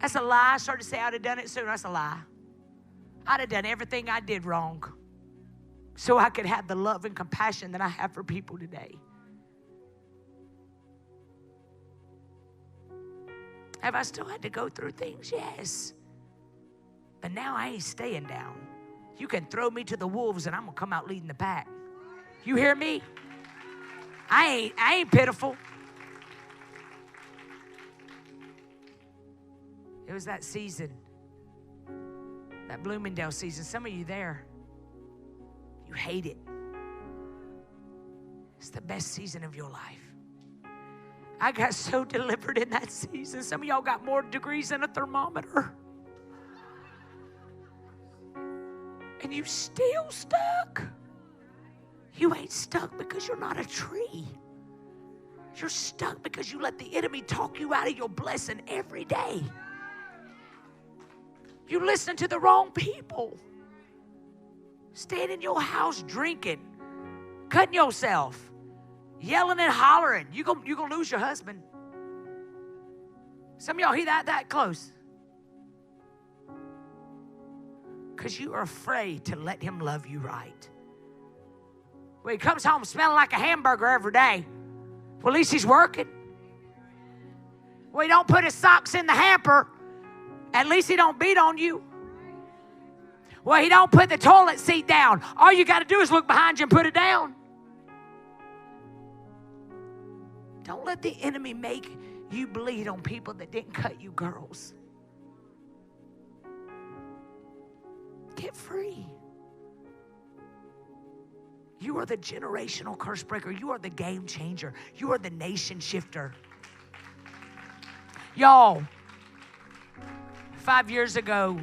That's a lie. I started to say I'd have done it sooner. That's a lie. I'd have done everything I did wrong so I could have the love and compassion that I have for people today. Have I still had to go through things? Yes. But now I ain't staying down. You can throw me to the wolves and I'm going to come out leading the pack. You hear me? I ain't pitiful. It was that season, that Bloomingdale season. Some of you there, you hate it. It's the best season of your life. I got so delivered in that season. Some of y'all got more degrees than a thermometer. And you still stuck. You ain't stuck because you're not a tree. You're stuck because you let the enemy talk you out of your blessing every day. You listen to the wrong people. Staying in your house drinking, cutting yourself, yelling and hollering. You're gonna lose your husband. Some of y'all hear that close. Because you are afraid to let him love you right. Well, he comes home smelling like a hamburger every day. Well, at least he's working. Well, he don't put his socks in the hamper. At least he don't beat on you. Well, he don't put the toilet seat down. All you got to do is look behind you and put it down. Don't let the enemy make you bleed on people that didn't cut you, girls. Get free. You are the generational curse breaker. You are the game changer. You are the nation shifter. Y'all, 5 years ago,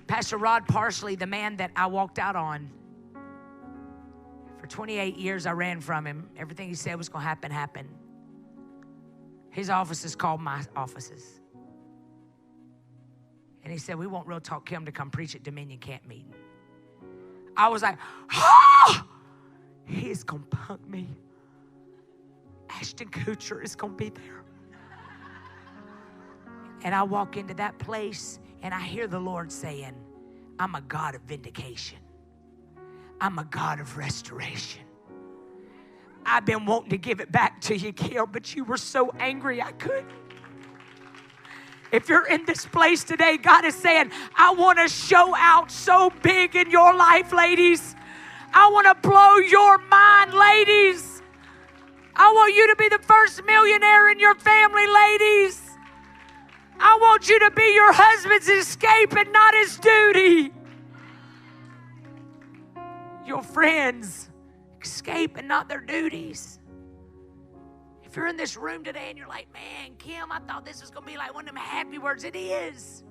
Pastor Rod Parsley, the man that I walked out on, for 28 years I ran from him. Everything he said was going to happen, happened. His offices called my offices. And he said, we want Real Talk Kim to come preach at Dominion Camp meeting. I was like, oh, he is going to punk me. Ashton Kutcher is going to be there. And I walk into that place, And I hear the Lord saying, I'm a God of vindication. I'm a God of restoration. I've been wanting to give it back to you, Gail, but you were so angry I couldn't. If you're in this place today, God is saying, I want to show out so big in your life, ladies. I want to blow your mind, ladies. I want you to be the first millionaire in your family, ladies. I want you to be your husband's escape and not his duty. Your friends escape and not their duties. If you're in this room today and you're like, man, Kim, I thought this was going to be like one of them happy words. It is.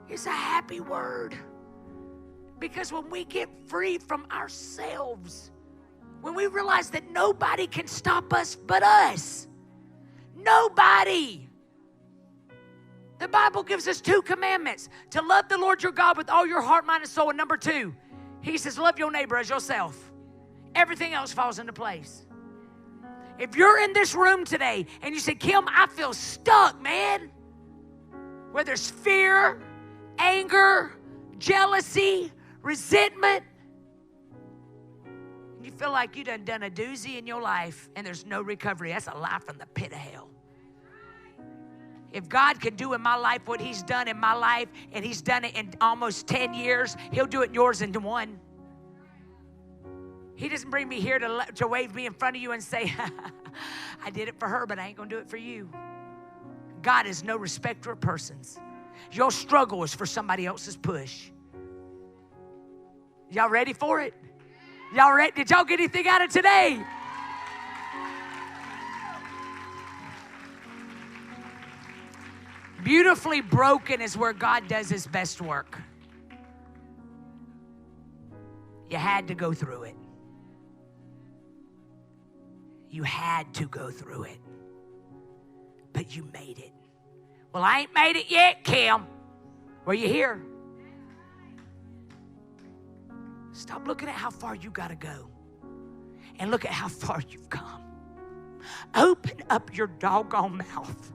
It's a happy word. Because when we get free from ourselves, when we realize that nobody can stop us but us. Nobody. The Bible gives us 2 commandments. To love the Lord your God with all your heart, mind, and soul. And number 2, he says, love your neighbor as yourself. Everything else falls into place. If you're in this room today and you say, Kim, I feel stuck, man. Whether it's fear, anger, jealousy, resentment, you feel like you done a doozy in your life and there's no recovery. That's a lie from the pit of hell. If God can do in my life what he's done in my life, and he's done it in almost 10 years, he'll do it in yours in 1. He doesn't bring me here to wave me in front of you and say, I did it for her, but I ain't going to do it for you. God is no respecter of persons. Your struggle is for somebody else's push. Y'all ready for it? Y'all ready? Did y'all get anything out of today? Beautifully broken is where God does his best work. You had to go through it. You had to go through it. But you made it. Well, I ain't made it yet, Kim. Were you here? Stop looking at how far you got to go and look at how far you've come. Open up your doggone mouth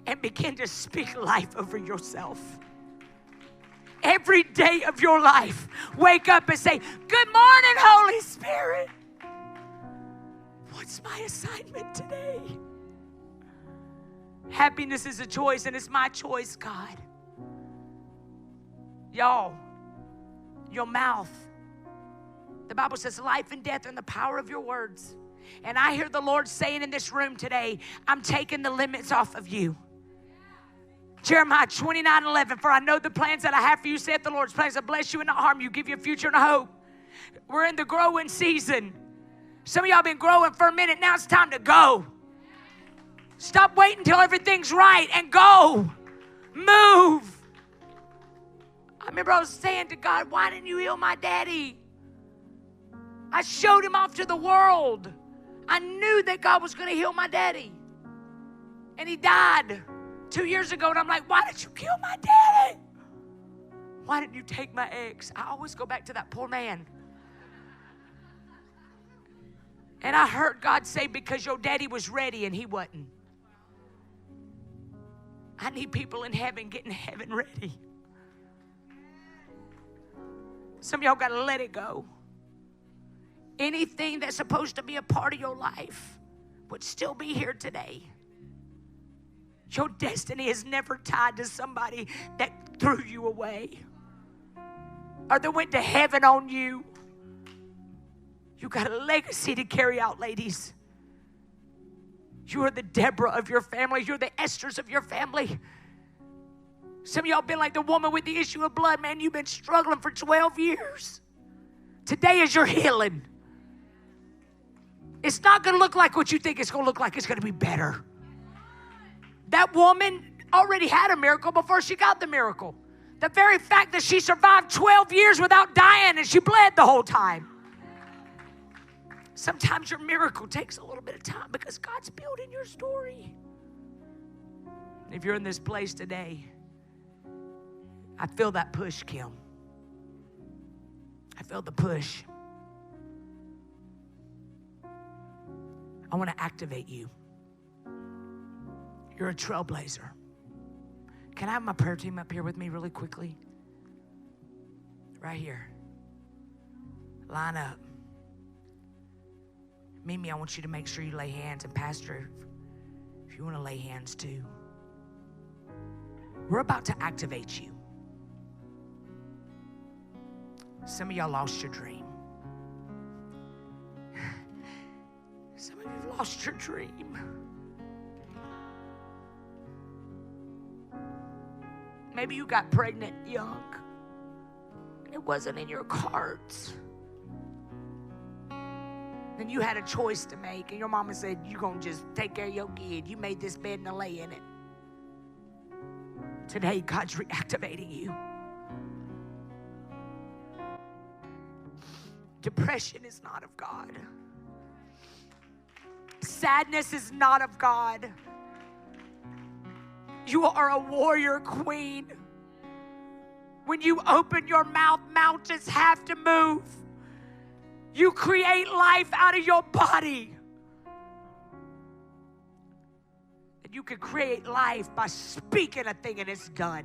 and begin to speak life over yourself. Every day of your life, wake up and say, good morning, Holy Spirit. What's my assignment today? Happiness is a choice, and it's my choice, God. Y'all, your mouth. The Bible says life and death are in the power of your words. And I hear the Lord saying in this room today, I'm taking the limits off of you. Jeremiah 29:11, for I know the plans that I have for you, saith the Lord's plans to bless you and not harm you, give you a future and a hope. We're in the growing season. Some of y'all been growing for a minute. Now it's time to go. Stop waiting until everything's right and go. Move. I remember I was saying to God, why didn't you heal my daddy? I showed him off to the world. I knew that God was going to heal my daddy. And he died 2 years ago. And I'm like, why did you kill my daddy? Why didn't you take my ex? I always go back to that poor man. And I heard God say, because your daddy was ready and he wasn't. I need people in heaven getting heaven ready. Some of y'all got to let it go. Anything that's supposed to be a part of your life would still be here today. Your destiny is never tied to somebody that threw you away or that went to heaven on you. You got a legacy to carry out, ladies. You are the Deborah of your family. You're the Esthers of your family. Some of y'all been like the woman with the issue of blood. Man, you've been struggling for 12 years. Today is your healing. It's not going to look like what you think it's going to look like. It's going to be better. That woman already had a miracle before she got the miracle. The very fact that she survived 12 years without dying and she bled the whole time. Sometimes your miracle takes a little bit of time because God's building your story. If you're in this place today, I feel that push, Kim. I feel the push. I want to activate you. You're a trailblazer. Can I have my prayer team up here with me really quickly? Right here. Line up. Mimi, I want you to make sure you lay hands. And Pastor, if you want to lay hands too. We're about to activate you. Some of y'all lost your dream. Some of you have lost your dream. Maybe you got pregnant young. It wasn't in your cards. Then you had a choice to make, and your mama said, you're going to just take care of your kid. You made this bed and lay in it. Today, God's reactivating you. Depression is not of God. Sadness is not of God. You are a warrior queen. When you open your mouth, mountains have to move. You create life out of your body. And you can create life by speaking a thing and it's done.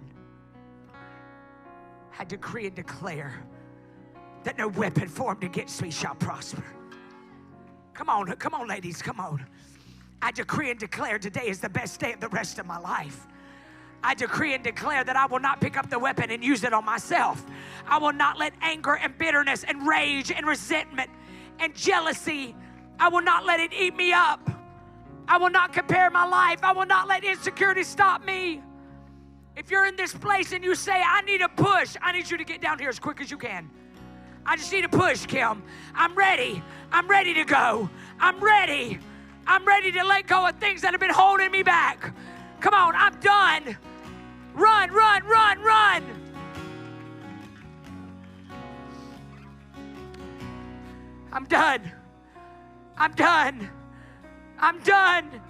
I decree and declare that no weapon formed against me shall prosper. Come on, ladies, come on. I decree and declare today is the best day of the rest of my life. I decree and declare that I will not pick up the weapon and use it on myself. I will not let anger and bitterness and rage and resentment and jealousy, I will not let it eat me up. I will not compare my life. I will not let insecurity stop me. If you're in this place and you say, I need a push, I need you to get down here as quick as you can. I just need a push, Kim. I'm ready. I'm ready to go. I'm ready. I'm ready to let go of things that have been holding me back. Come on, I'm done. Run, run, run, run. I'm done. I'm done. I'm done.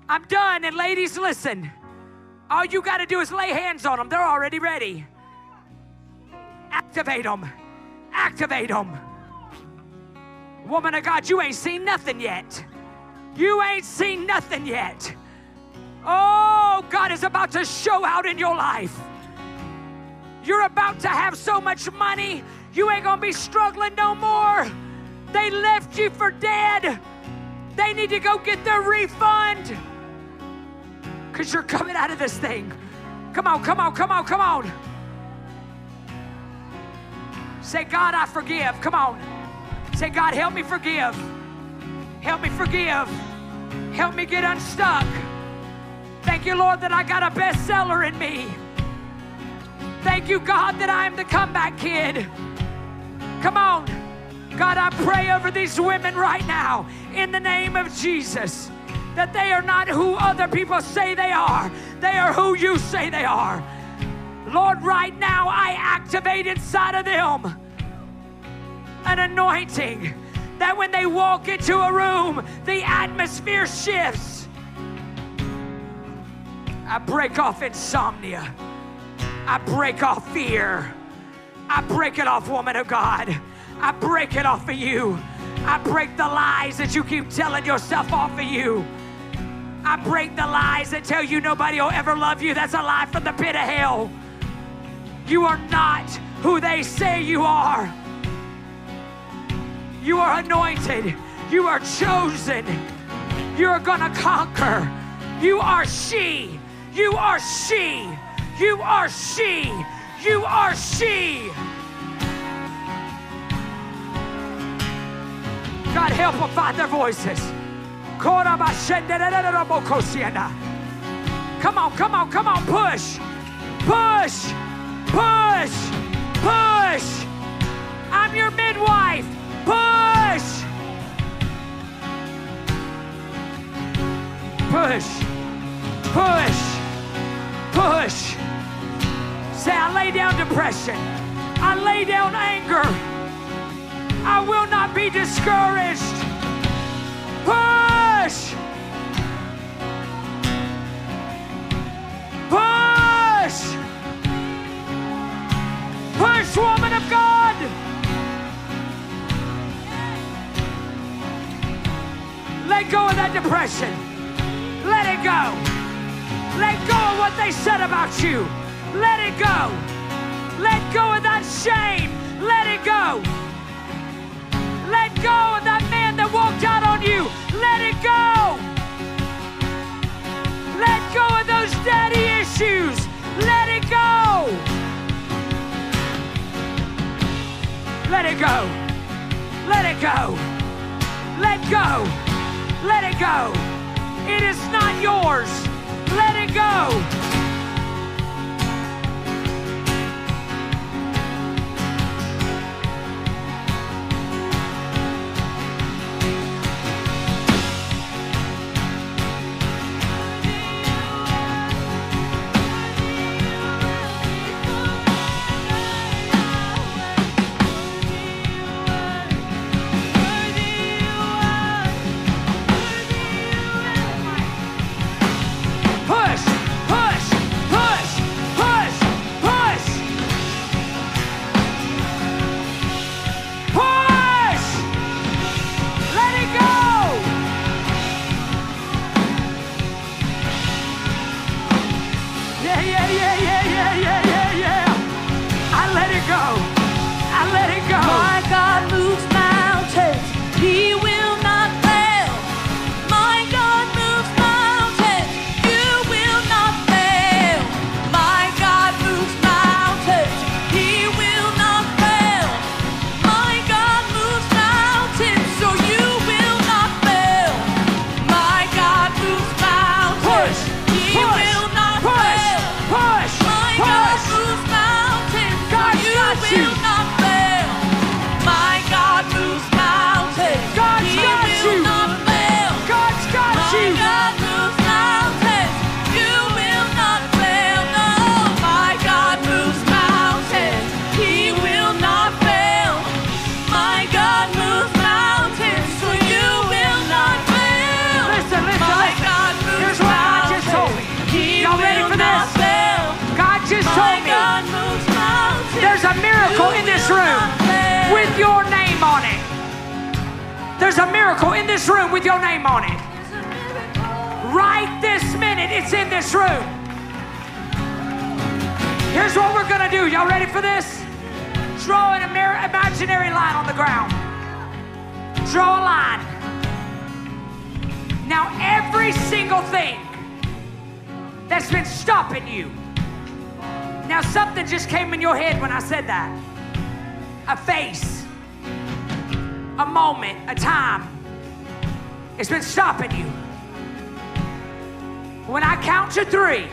I'm done. And ladies, listen. All you got to do is lay hands on them. They're already ready. Activate them. Activate them. Woman of God, you ain't seen nothing yet. You ain't seen nothing yet. Oh, God is about to show out in your life. You're about to have so much money, you ain't gonna be struggling no more. They left you for dead. They need to go get their refund. Because you're coming out of this thing. Come on, come on, come on, come on. Say, God, I forgive. Come on. Say, God, help me forgive. Help me forgive. Help me get unstuck. Thank you, Lord, that I got a bestseller in me. Thank you, God, that I am the comeback kid. Come on. God, I pray over these women right now in the name of Jesus that they are not who other people say they are. They are who you say they are. Lord, right now I activate inside of them an anointing that when they walk into a room, the atmosphere shifts. I break off insomnia. I break off fear. I break it off, woman of God. I break it off of you. I break the lies that you keep telling yourself off of you. I break the lies that tell you nobody will ever love you. That's a lie from the pit of hell. You are not who they say you are. You are anointed. You are chosen. You are going to conquer. You are she. You are she. You are she. You are she. God, help them find their voices. Come on, come on, come on, push. Push, push, push. I'm your midwife. Push. Push, push, push. Say, I lay down depression. I lay down anger. I will not be discouraged. Push. Push. Push, woman of God. Let go of that depression. Let it go. Let go of what they said about you. Let it go. Let go of that shame. Let it go. Let go of that man that walked out on you. Let it go. Let go of those daddy issues. Let it go. Let it go. Let it go. Let go. Let it go. It is not yours. Let it go. There's a miracle in this room with your name on it. Right this minute, it's in this room. Here's what we're gonna do. Y'all ready for this? Draw an imaginary line on the ground. Draw a line. Now every single thing that's been stopping you. Now something just came in your head when I said that. A face, a moment, a time. It's been stopping you. When I count to 3,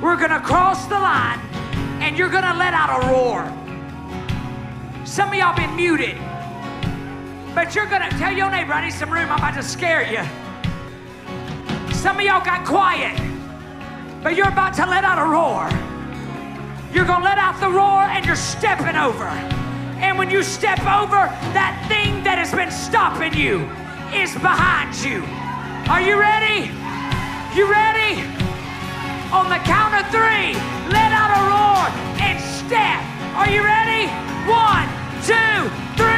we're gonna cross the line and you're gonna let out a roar. Some of y'all been muted, but you're gonna tell your neighbor, I need some room, I'm about to scare you. Some of y'all got quiet, but you're about to let out a roar. You're gonna let out the roar and you're stepping over. And when you step over, that thing that has been stopping you is behind you. Are you ready? You ready? On the count of 3, let out a roar and step. Are you ready? 1, 2, 3.